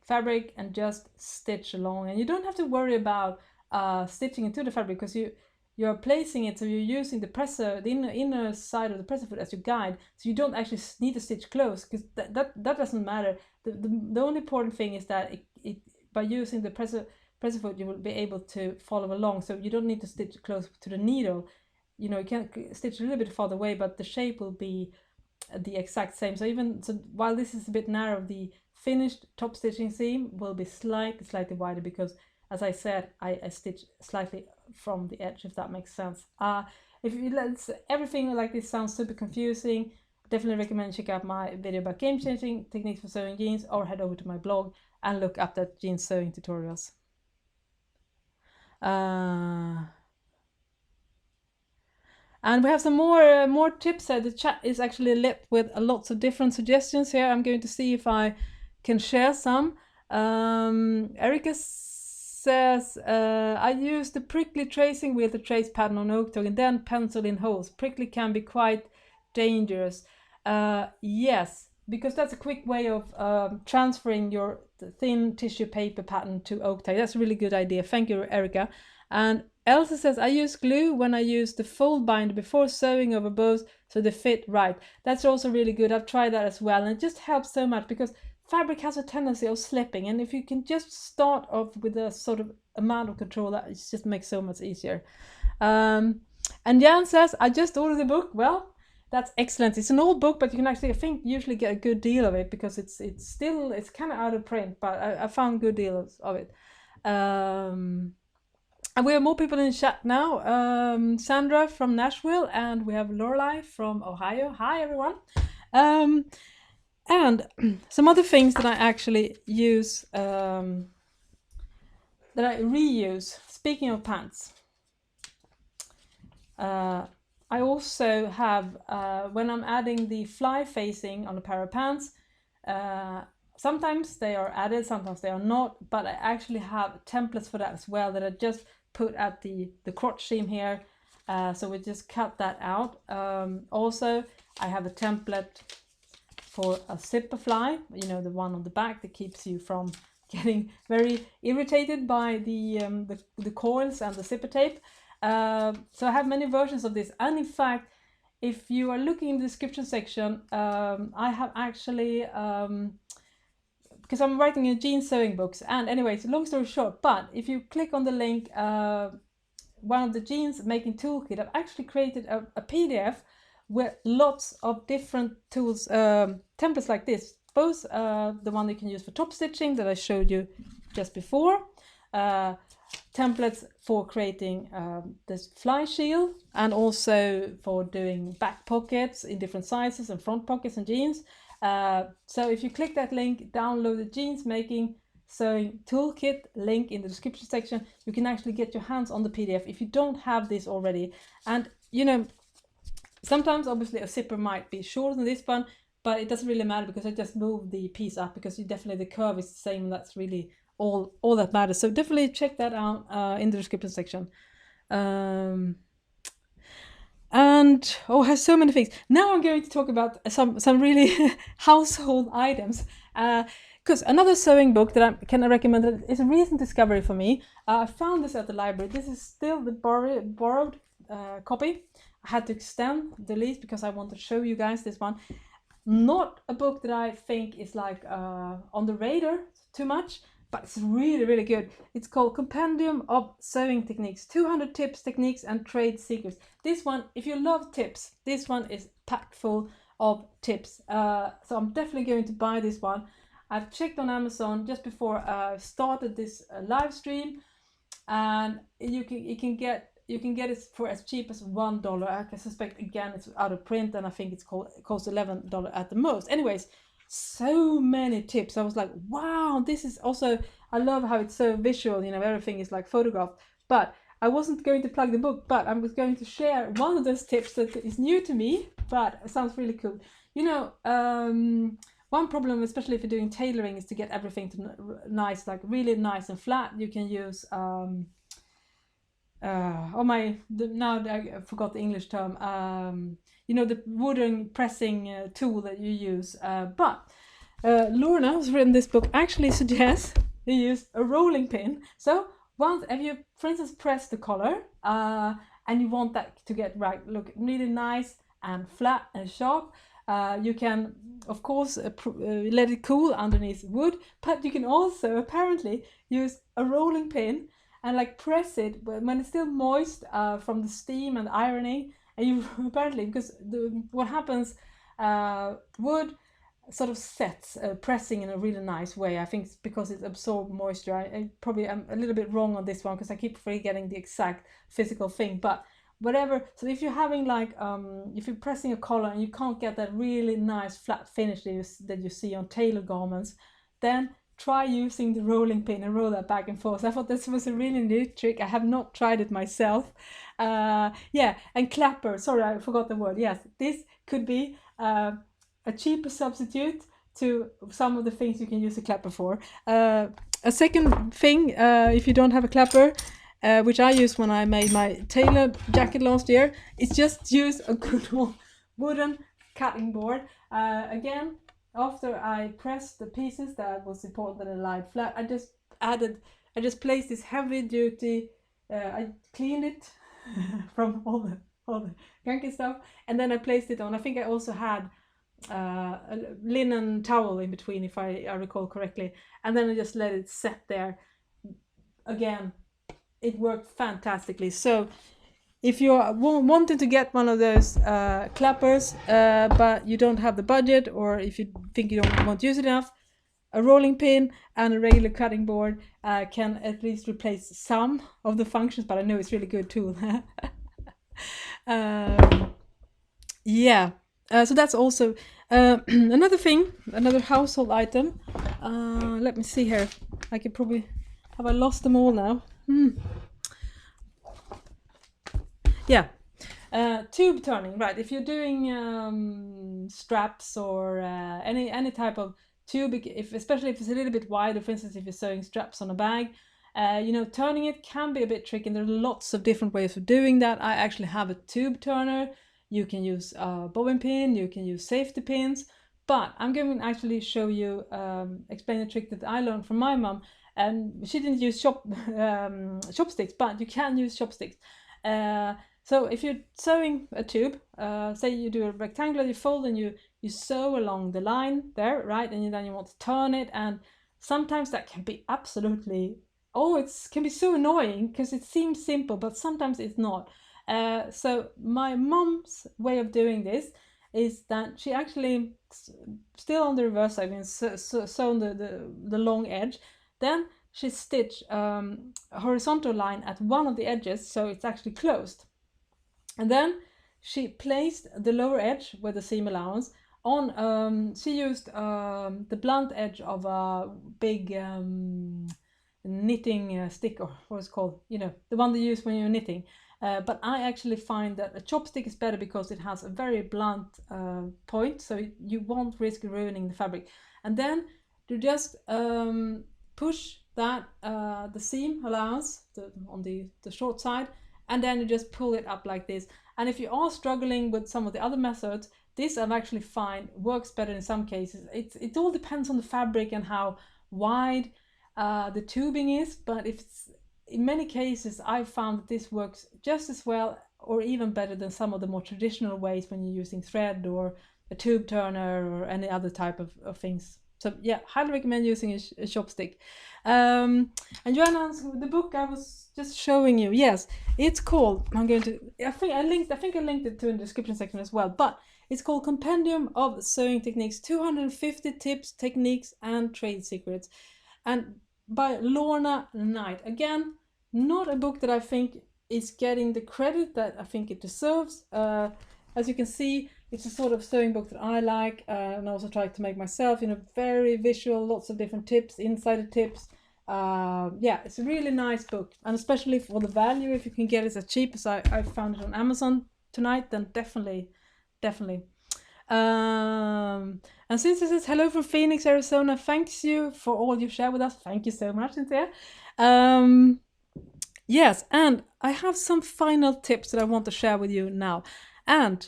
fabric and just stitch along, and you don't have to worry about stitching into the fabric because you're placing it, so you're using the presser, the inner side of the presser foot as your guide, so you don't actually need to stitch close, because that doesn't matter. The only important thing is that by using the presser foot, you will be able to follow along, so you don't need to stitch close to the needle. You can stitch a little bit farther away, but the shape will be the exact same. So while this is a bit narrow, the finished top stitching seam will be slightly wider, because as I said, I stitch slightly from the edge, if that makes sense. If everything like this sounds super confusing, definitely recommend check out my video about game-changing techniques for sewing jeans, or head over to my blog and look up that jeans sewing tutorials. And we have some more tips here. The chat is actually lit with lots of different suggestions here. I'm going to see if I can share some. Erica says, I use the prickly tracing wheel to trace pattern on oak twig and then pencil in holes. Prickly can be quite dangerous. Yes, because that's a quick way of transferring your thin tissue paper pattern to oak twig. That's a really good idea. Thank you, Erica. And Elsa says, I use glue when I use the fold binder before sewing over both so they fit right. That's also really good. I've tried that as well, and it just helps so much because fabric has a tendency of slipping, and if you can just start off with a sort of amount of control, that just makes so much easier. And Jan says, I just ordered the book. Well, that's excellent. It's an old book, but you can actually, I think, usually get a good deal of it because it's kind of out of print, but I found good deals of it. And we have more people in the chat now. Sandra from Nashville, and we have Lorelei from Ohio. Hi, everyone. And some other things that I actually use, that I reuse. Speaking of pants, I also have, when I'm adding the fly facing on a pair of pants, sometimes they are added, sometimes they are not, but I actually have templates for that as well that I just put at the crotch seam here. So we just cut that out. Also, I have a template for a zipper fly, the one on the back that keeps you from getting very irritated by the coils and the zipper tape. So I have many versions of this, and in fact, if you are looking in the description section, I have actually, because I'm writing a jean sewing books, and anyways, long story short, but if you click on the link, one of the jeans making toolkit, I've actually created a PDF with lots of different tools, templates like this, both the one you can use for top stitching that I showed you just before, templates for creating this fly shield, and also for doing back pockets in different sizes and front pockets and jeans. So if you click that link, download the jeans making sewing toolkit link in the description section, you can actually get your hands on the PDF if you don't have this already. And Sometimes obviously a zipper might be shorter than this one, but it doesn't really matter because I just moved the piece up because definitely the curve is the same, and that's really all that matters. So definitely check that out in the description section. And oh, has so many things. Now I'm going to talk about some really household items. Because another sewing book that I can recommend that is a recent discovery for me. I found this at the library. This is still the borrowed copy. I had to extend the lease because I want to show you guys this one. Not a book that I think is like on the radar too much, but it's really, really good. It's called Compendium of Sewing Techniques, 200 Tips, Techniques and Trade Secrets. This one, if you love tips, this one is packed full of tips. So I'm definitely going to buy this one. I've checked on Amazon just before I started this live stream, and you can get it for as cheap as $1. I suspect again it's out of print, and I think it costs $11 at the most. Anyways, so many tips. I was like, wow, this is also, I love how it's so visual, you know, everything is like photographed. But I wasn't going to plug the book, but I was going to share one of those tips that is new to me, but it sounds really cool. You know, one problem, especially if you're doing tailoring, is to get everything to nice, like really nice and flat. You can use now I forgot the English term. You know, the wooden pressing tool that you use. But Lorna, who's written this book, actually suggests you use a rolling pin. So once, if you, for instance, press the collar and you want that to get look really nice and flat and sharp, you can, of course, let it cool underneath wood, but you can also apparently use a rolling pin and like press it when it's still moist from the steam and ironing. And you apparently, because what happens, wood sort of sets pressing in a really nice way. I think it's because it absorbs moisture. I probably am a little bit wrong on this one because I keep forgetting the exact physical thing, but whatever. So if you're having like if you're pressing a collar and you can't get that really nice flat finish that you see on tailor garments, then try using the rolling pin and roll that back and forth. I thought this was a really neat trick. I have not tried it myself. Yeah, and clapper. Sorry, I forgot the word. Yes, this could be a cheaper substitute to some of the things you can use a clapper for. A second thing, if you don't have a clapper, which I used when I made my tailor jacket last year, is just use a good old wooden cutting board. Again, after I pressed the pieces that was important that it lied flat, I just placed this heavy duty, I cleaned it from all the gunky stuff, and then I placed it on. I think I also had a linen towel in between, if I recall correctly, and then I just let it set there. Again, it worked fantastically. So if you're wanting to get one of those clappers, but you don't have the budget, or if you think you don't want to use it enough, a rolling pin and a regular cutting board can at least replace some of the functions, but I know it's really good tool. Yeah, so that's also another thing, another household item. Let me see here. I could probably, have I lost them all now? Yeah, tube turning, right? If you're doing straps or any type of tube, especially if it's a little bit wider, for instance, if you're sewing straps on a bag, you know, turning it can be a bit tricky, and there are lots of different ways of doing that. I actually have a tube turner. You can use a bobbin pin, you can use safety pins, but I'm going to actually show you, explain a trick that I learned from my mom. And she didn't use chopsticks, but you can use chopsticks. So if you're sewing a tube, say you do a rectangular, you fold and you sew along the line there, right? And then you want to turn it, and sometimes that can be absolutely, it can be so annoying because it seems simple, but sometimes it's not. So my mom's way of doing this is that she actually, still on the reverse side, sewn the long edge, then she stitched a horizontal line at one of the edges, so it's actually closed. And then she placed the lower edge with the seam allowance on, she used the blunt edge of a big knitting stick, or what it's called, you know, the one they use when you're knitting. But I actually find that a chopstick is better because it has a very blunt point, so you won't risk ruining the fabric. And then you just push that the seam allowance on the short side, and then you just pull it up like this. And if you are struggling with some of the other methods, this I've actually find works better in some cases. It all depends on the fabric and how wide the tubing is, but if it's, in many cases I've found that this works just as well or even better than some of the more traditional ways when you're using thread or a tube turner or any other type of things. So yeah, highly recommend using a chopstick. And Joanna, the book I was just showing you, yes, it's called, I think I linked it to in the description section as well, but it's called Compendium of Sewing Techniques, 250 Tips, Techniques and Trade Secrets, and by Lorna Knight. Again, not a book that I think is getting the credit that I think it deserves. As you can see, it's a sort of sewing book that I like, and I also try to make myself, very visual, lots of different tips, insider tips. Yeah, it's a really nice book, and especially for the value, if you can get it as cheap as I found it on Amazon tonight, then definitely. And Cynthia says, hello from Phoenix, Arizona. Thanks you for all you share with us. Thank you so much, Cynthia. Yes, and I have some final tips that I want to share with you now. And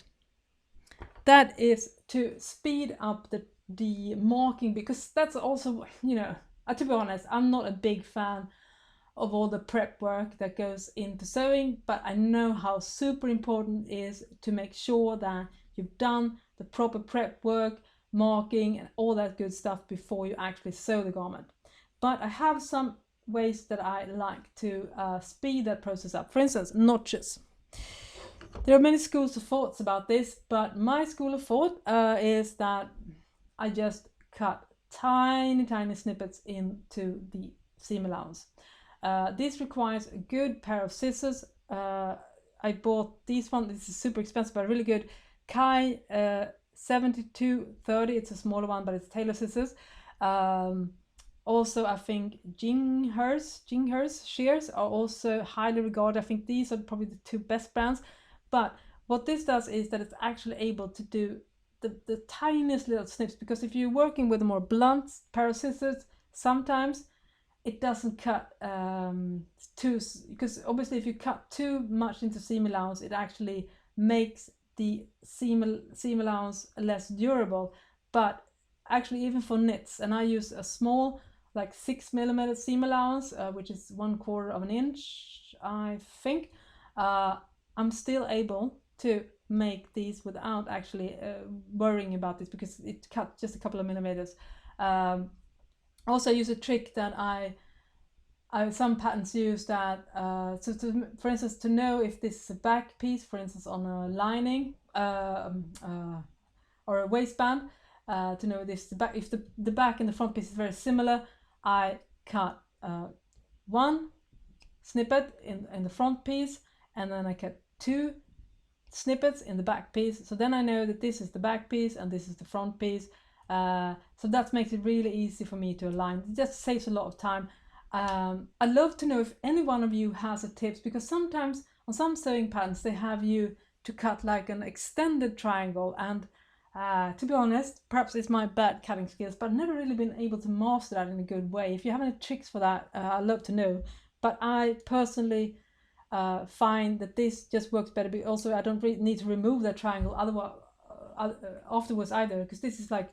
that is to speed up the marking, because that's also, to be honest, I'm not a big fan of all the prep work that goes into sewing, but I know how super important it is to make sure that you've done the proper prep work, marking and all that good stuff before you actually sew the garment. But I have some ways that I like to speed that process up. For instance, notches. There are many schools of thoughts about this, but my school of thought is that I just cut tiny snippets into the seam allowance. This requires a good pair of scissors. I bought these one. This is super expensive, but really good. Kai 7230. It's a smaller one, but it's tailor scissors. Also, I think Jinghurst shears are also highly regarded. I think these are probably the two best brands. But what this does is that it's actually able to do the tiniest little snips, because if you're working with a more blunt pair of scissors, sometimes it doesn't cut too, because obviously if you cut too much into seam allowance, it actually makes the seam allowance less durable. But actually, even for knits, and I use a small, like 6mm seam allowance, which is 1/4 of an inch, I think, I'm still able to make these without actually worrying about this, because it cut just a couple of millimeters. Also, I use a trick that some patterns use that, for instance, to know if this is a back piece, for instance, on a lining or a waistband, to know this the back, if the back and the front piece is very similar, I cut one snippet in the front piece, and then I cut 2 snippets in the back piece. So then I know that this is the back piece and this is the front piece. So that makes it really easy for me to align. It just saves a lot of time. I'd love to know if any one of you has a tips, because sometimes on some sewing patterns they have you to cut like an extended triangle, and to be honest, perhaps it's my bad cutting skills, but I've never really been able to master that in a good way. If you have any tricks for that, I'd love to know. But I personally find that this just works better. But also, I don't really need to remove that triangle afterwards either, because this is like,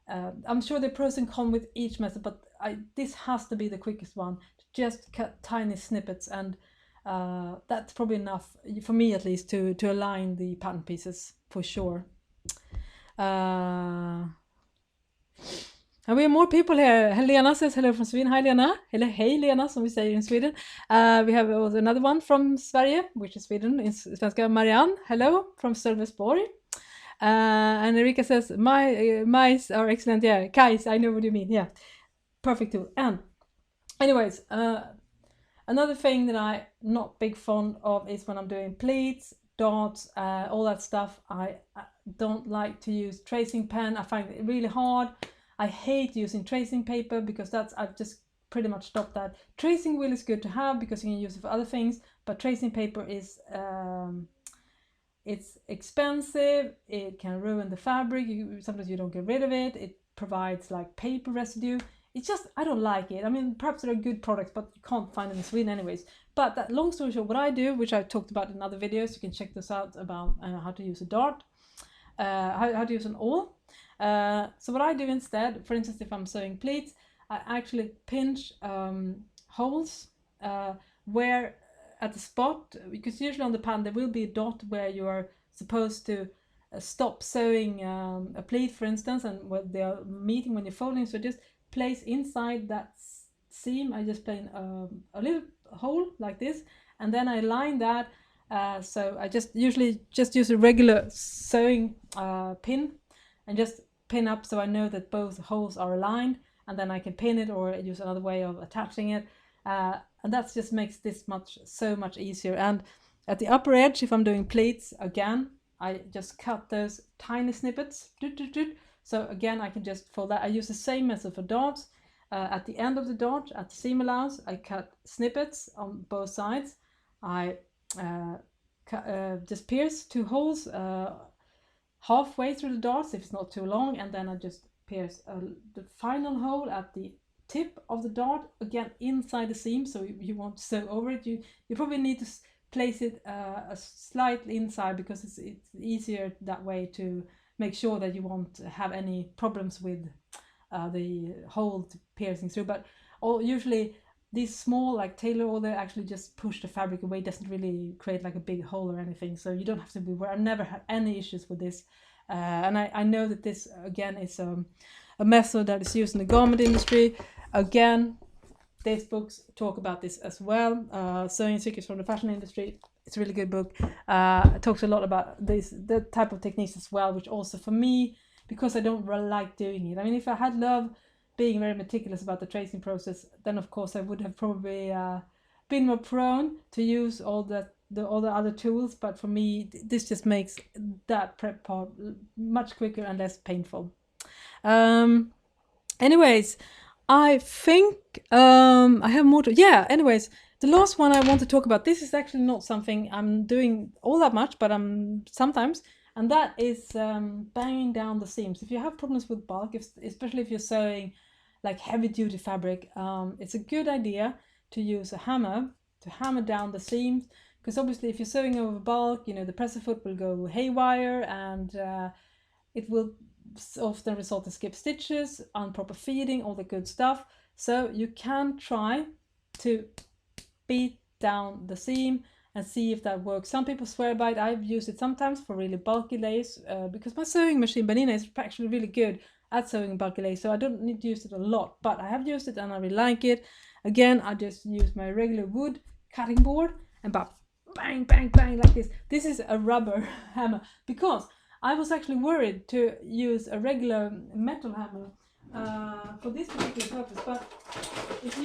I'm sure there are pros and cons with each method, but this has to be the quickest one, to just cut tiny snippets, and that's probably enough, for me at least, to align the pattern pieces for sure. And we have more people here. Helena says hello from Sweden. Hi Lena. Hello, hey Lena, som vi säger in Sweden. We have also another one from Sverige, which is Sweden, in svenska. Marianne, hello from Sölvesborg. And Erika says, mice are excellent. Yeah, Kais, I know what you mean. Yeah, perfect too. And anyways, another thing that I'm not big fond of is when I'm doing pleats, dots, all that stuff. I don't like to use tracing pen. I find it really hard. I hate using tracing paper, because I've just pretty much stopped that. Tracing wheel is good to have because you can use it for other things, but tracing paper is it's expensive, it can ruin the fabric, sometimes you don't get rid of it, it provides like paper residue. It's just, I don't like it. I mean, perhaps there are good products, but you can't find them in Sweden anyways. But that, long story short, what I do, which I've talked about in other videos, you can check this out about how to use a dart, how to use an awl. So what I do instead, for instance, if I'm sewing pleats, I actually pinch holes where at the spot, because usually on the pattern there will be a dot where you are supposed to stop sewing a pleat, for instance, and where they are meeting when you're folding. So just place inside that seam, I just place a little hole like this, and then I line that. So I just usually just use a regular sewing pin and just pin up so I know that both holes are aligned, and then I can pin it or use another way of attaching it. And that just makes this so much easier. And at the upper edge, if I'm doing pleats, again, I just cut those tiny snippets. So again, I can just fold that. I use the same method for darts. At the end of the dart, at the seam allowance, I cut snippets on both sides. I just pierce 2 holes halfway through the darts if it's not too long, and then I just pierce the final hole at the tip of the dart, again inside the seam, so you won't sew over it. You probably need to place it slightly inside because it's easier that way to make sure that you won't have any problems with the hole piercing through. But usually these small like tailor awl, they actually just push the fabric away, it doesn't really create like a big hole or anything, so you don't have to be worried. I've never had any issues with this, and I know that this again is a method that is used in the garment industry. Again, these books talk about this as well. Sewing Secrets from the Fashion Industry, it's a really good book. It talks a lot about the type of techniques as well, which also for me, because I don't really like doing it. I mean, if I had loved being very meticulous about the tracing process, then of course I would have probably been more prone to use all the other tools. But for me, this just makes that prep part much quicker and less painful. Anyways, I think I have more to, yeah, anyways, the last one I want to talk about, this is actually not something I'm doing all that much, but sometimes, and that is banging down the seams. If you have problems with bulk, especially if you're sewing like heavy duty fabric, it's a good idea to use a hammer to hammer down the seams, because obviously if you're sewing over bulk, the presser foot will go haywire, and it will often result in skip stitches, improper feeding, all the good stuff. So you can try to beat down the seam and see if that works. Some people swear by it. I've used it sometimes for really bulky lace because my sewing machine, Benina, is actually really good at sewing bulky lace, so I don't need to use it a lot, but I have used it and I really like it. Again, I just use my regular wood cutting board and bang, bang, bang like this. This is a rubber hammer because I was actually worried to use a regular metal hammer for this particular purpose. But if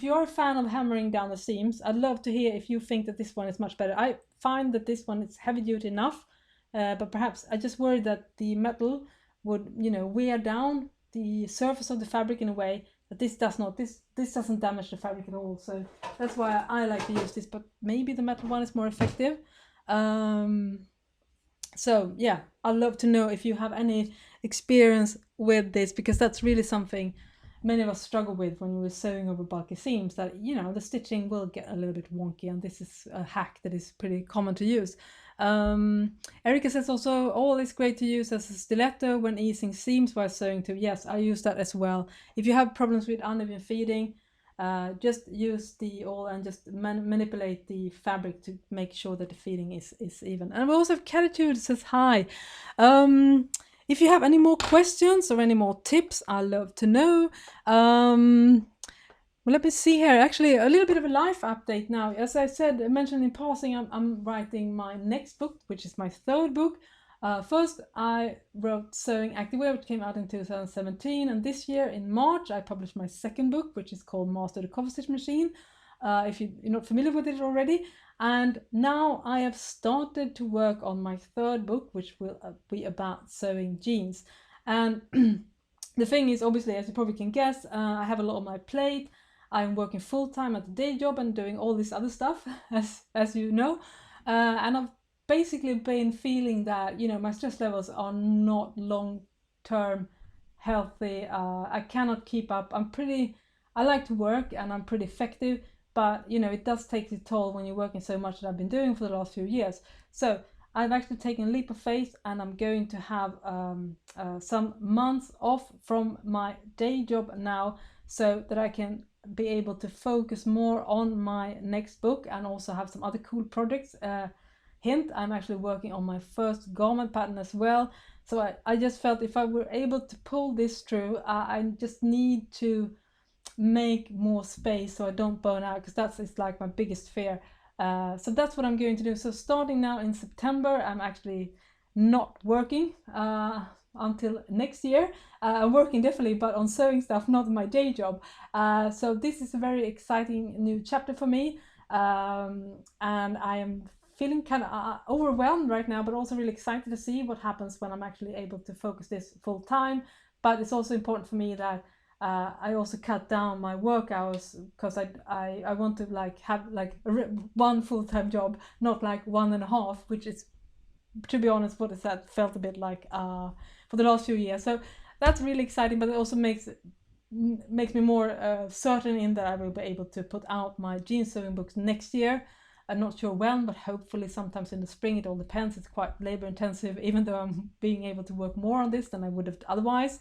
you're a fan of hammering down the seams, I'd love to hear if you think that this one is much better. I find that this one is heavy duty enough, but perhaps I just worried that the metal would, wear down the surface of the fabric in a way that this does not. This doesn't damage the fabric at all. So that's why I like to use this, but maybe the metal one is more effective. So yeah, I'd love to know if you have any experience with this, because that's really something many of us struggle with when we're sewing over bulky seams, that the stitching will get a little bit wonky, and this is a hack that is pretty common to use. Erica says also, all is great to use as a stiletto when easing seams while sewing too. Yes, I use that as well. If you have problems with uneven feeding, just use the awl and just manipulate the fabric to make sure that the feeding is even. And we also have Catitude says hi. If you have any more questions or any more tips, I'd love to know. Well, let me see here. Actually, a little bit of a life update now. As I mentioned in passing, I'm writing my next book, which is my 3rd book. First, I wrote Sewing Activewear, which came out in 2017, and this year in March, I published my 2nd book, which is called Master the Coverstitch Machine, if you're not familiar with it already. And now I have started to work on my 3rd book, which will be about sewing jeans. And The thing is, obviously, as you probably can guess, I have a lot on my plate. I'm working full-time at the day job and doing all this other stuff, as you know. And I've basically been feeling that, you know, my stress levels are not long-term healthy. I cannot keep up. I like to work and I'm pretty effective, but, you know, it does take its toll when you're working so much that I've been doing for the last few years. So I've actually taken a leap of faith and I'm going to have some months off from my day job now so that I can be able to focus more on my next book and also have some other cool projects. Hint, I'm actually working on my first garment pattern as well. So I just felt if I were able to pull this through, I just need to make more space so I don't burn out, because it's like my biggest fear. So that's what I'm going to do. So starting now in September, I'm actually not working until next year. I'm working definitely, but on sewing stuff, not my day job. So this is a very exciting new chapter for me. And I am feeling kind of overwhelmed right now, but also really excited to see what happens when I'm actually able to focus this full time. But it's also important for me that I also cut down my work hours, because I want to like have like one full-time job, not like 1.5, which is, to be honest, what it felt a bit like for the last few years. So that's really exciting, but it also makes me more certain in that I will be able to put out my jeans sewing books next year. I'm not sure when, but hopefully sometimes in the spring. It all depends. It's quite labor intensive, even though I'm being able to work more on this than I would have otherwise.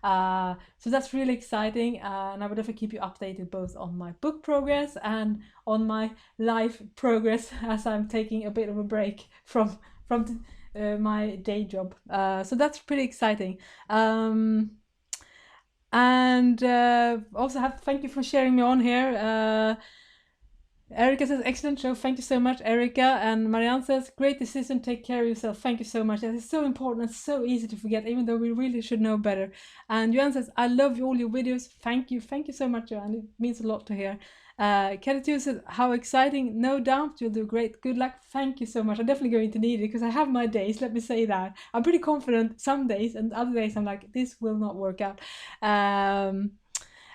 So that's really exciting, and I will definitely keep you updated both on my book progress and on my life progress as I'm taking a bit of a break from my day job. So that's pretty exciting. And also thank you for sharing me on here. Erica says, excellent show. Thank you so much, Erica. And Marianne says, great decision. Take care of yourself. Thank you so much. That is so important. It's so easy to forget, even though we really should know better. And Joanne says, I love all your videos. Thank you. Thank you so much, Joanne. It means a lot to hear. Kelly says, how exciting. No doubt you'll do great. Good luck. Thank you so much. I'm definitely going to need it, because I have my days. Let me say that. I'm pretty confident some days, and other days I'm like, this will not work out.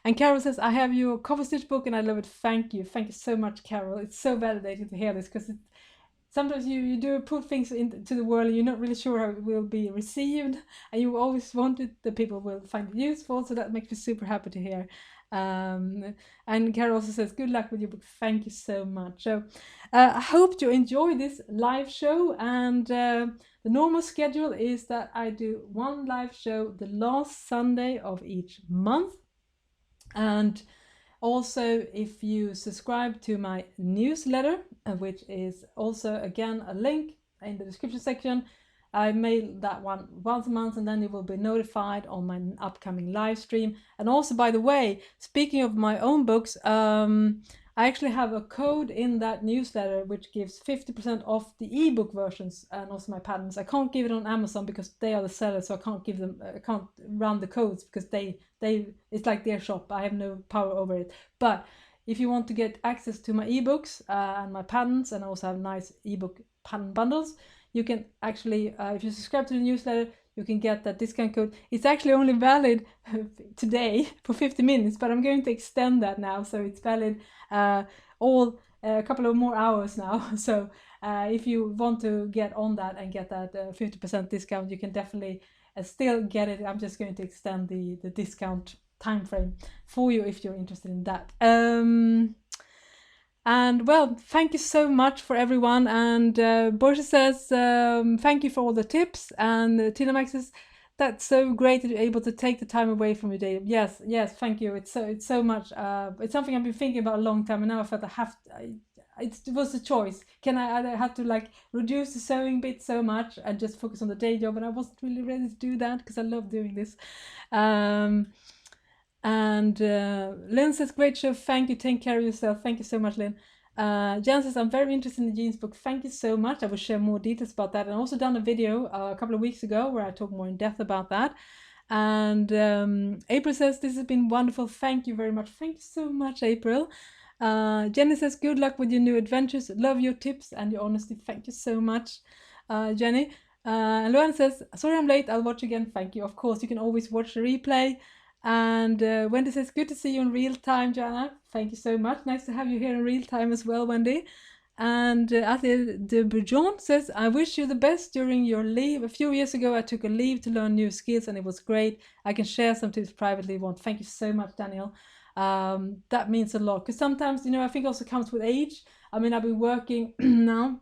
And Carol says, I have your Coverstitch book and I love it. Thank you. Thank you so much, Carol. It's so validating to hear this, because sometimes you do put things into the world and you're not really sure how it will be received. And you always wanted that people will find it useful. So that makes me super happy to hear. And Carol also says, good luck with your book. Thank you so much. So I hope you enjoy this live show. And the normal schedule is that I do one live show the last Sunday of each month. And also, if you subscribe to my newsletter, which is also again a link in the description section, I mail that one once a month, and then you will be notified on my upcoming live stream. And also, by the way, speaking of my own books, I actually have a code in that newsletter which gives 50% off the ebook versions and also my patterns. I can't give it on Amazon because they are the sellers, so I can't give them. I can't run the codes because they it's like their shop. I have no power over it. But if you want to get access to my ebooks and my patterns, and also have nice ebook pattern bundles, you can actually, if you subscribe to the newsletter, you can get that discount code. It's actually only valid today for 50 minutes, but I'm going to extend that now, so it's valid a couple of more hours now. So if you want to get on that and get that 50% discount, you can definitely still get it. I'm just going to extend the discount time frame for you if you're interested in that. And well, thank you so much for everyone. And Borja says, thank you for all the tips. And Tina Max says, that's so great that you're able to take the time away from your day. Yes, thank you. It's so much. It's something I've been thinking about a long time, and now I felt it was a choice. I had to like reduce the sewing bit so much and just focus on the day job, and I wasn't really ready to do that because I love doing this. And Lynn says, great show. Thank you. Take care of yourself. Thank you so much, Lynn. Jan says, I'm very interested in the jeans book. Thank you so much. I will share more details about that. And I also done a video a couple of weeks ago where I talk more in depth about that. And April says, this has been wonderful. Thank you very much. Thank you so much, April. Jenny says, good luck with your new adventures. Love your tips and your honesty. Thank you so much, Jenny. Luan says, sorry I'm late, I'll watch again. Thank you. Of course, you can always watch the replay. And Wendy says, good to see you in real time, Joanna. Thank you so much. Nice to have you here in real time as well, Wendy. And Ate de Bourgeon says, I wish you the best during your leave. A few years ago, I took a leave to learn new skills and it was great. I can share some tips privately if you want. Thank you so much, Daniel. That means a lot. Because sometimes, you know, I think also comes with age. I mean, I've been working now,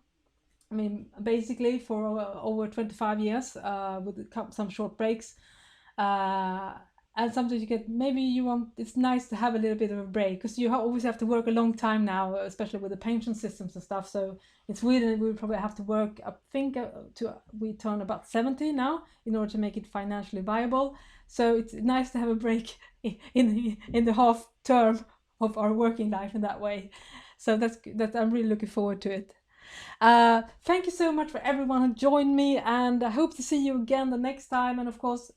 I mean, basically for over 25 years with some short breaks. And sometimes you get, maybe you want, it's nice to have a little bit of a break because you always have to work a long time now, especially with the pension systems and stuff. So in Sweden, we probably have to work, I think, we turn about 70 now in order to make it financially viable. So it's nice to have a break in the half term of our working life in that way. So that's I'm really looking forward to it. Thank you so much for everyone who joined me, and I hope to see you again the next time. And of course,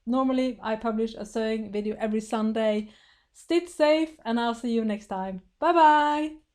normally I publish a sewing video every Sunday. Stay safe, and I'll see you next time. Bye bye!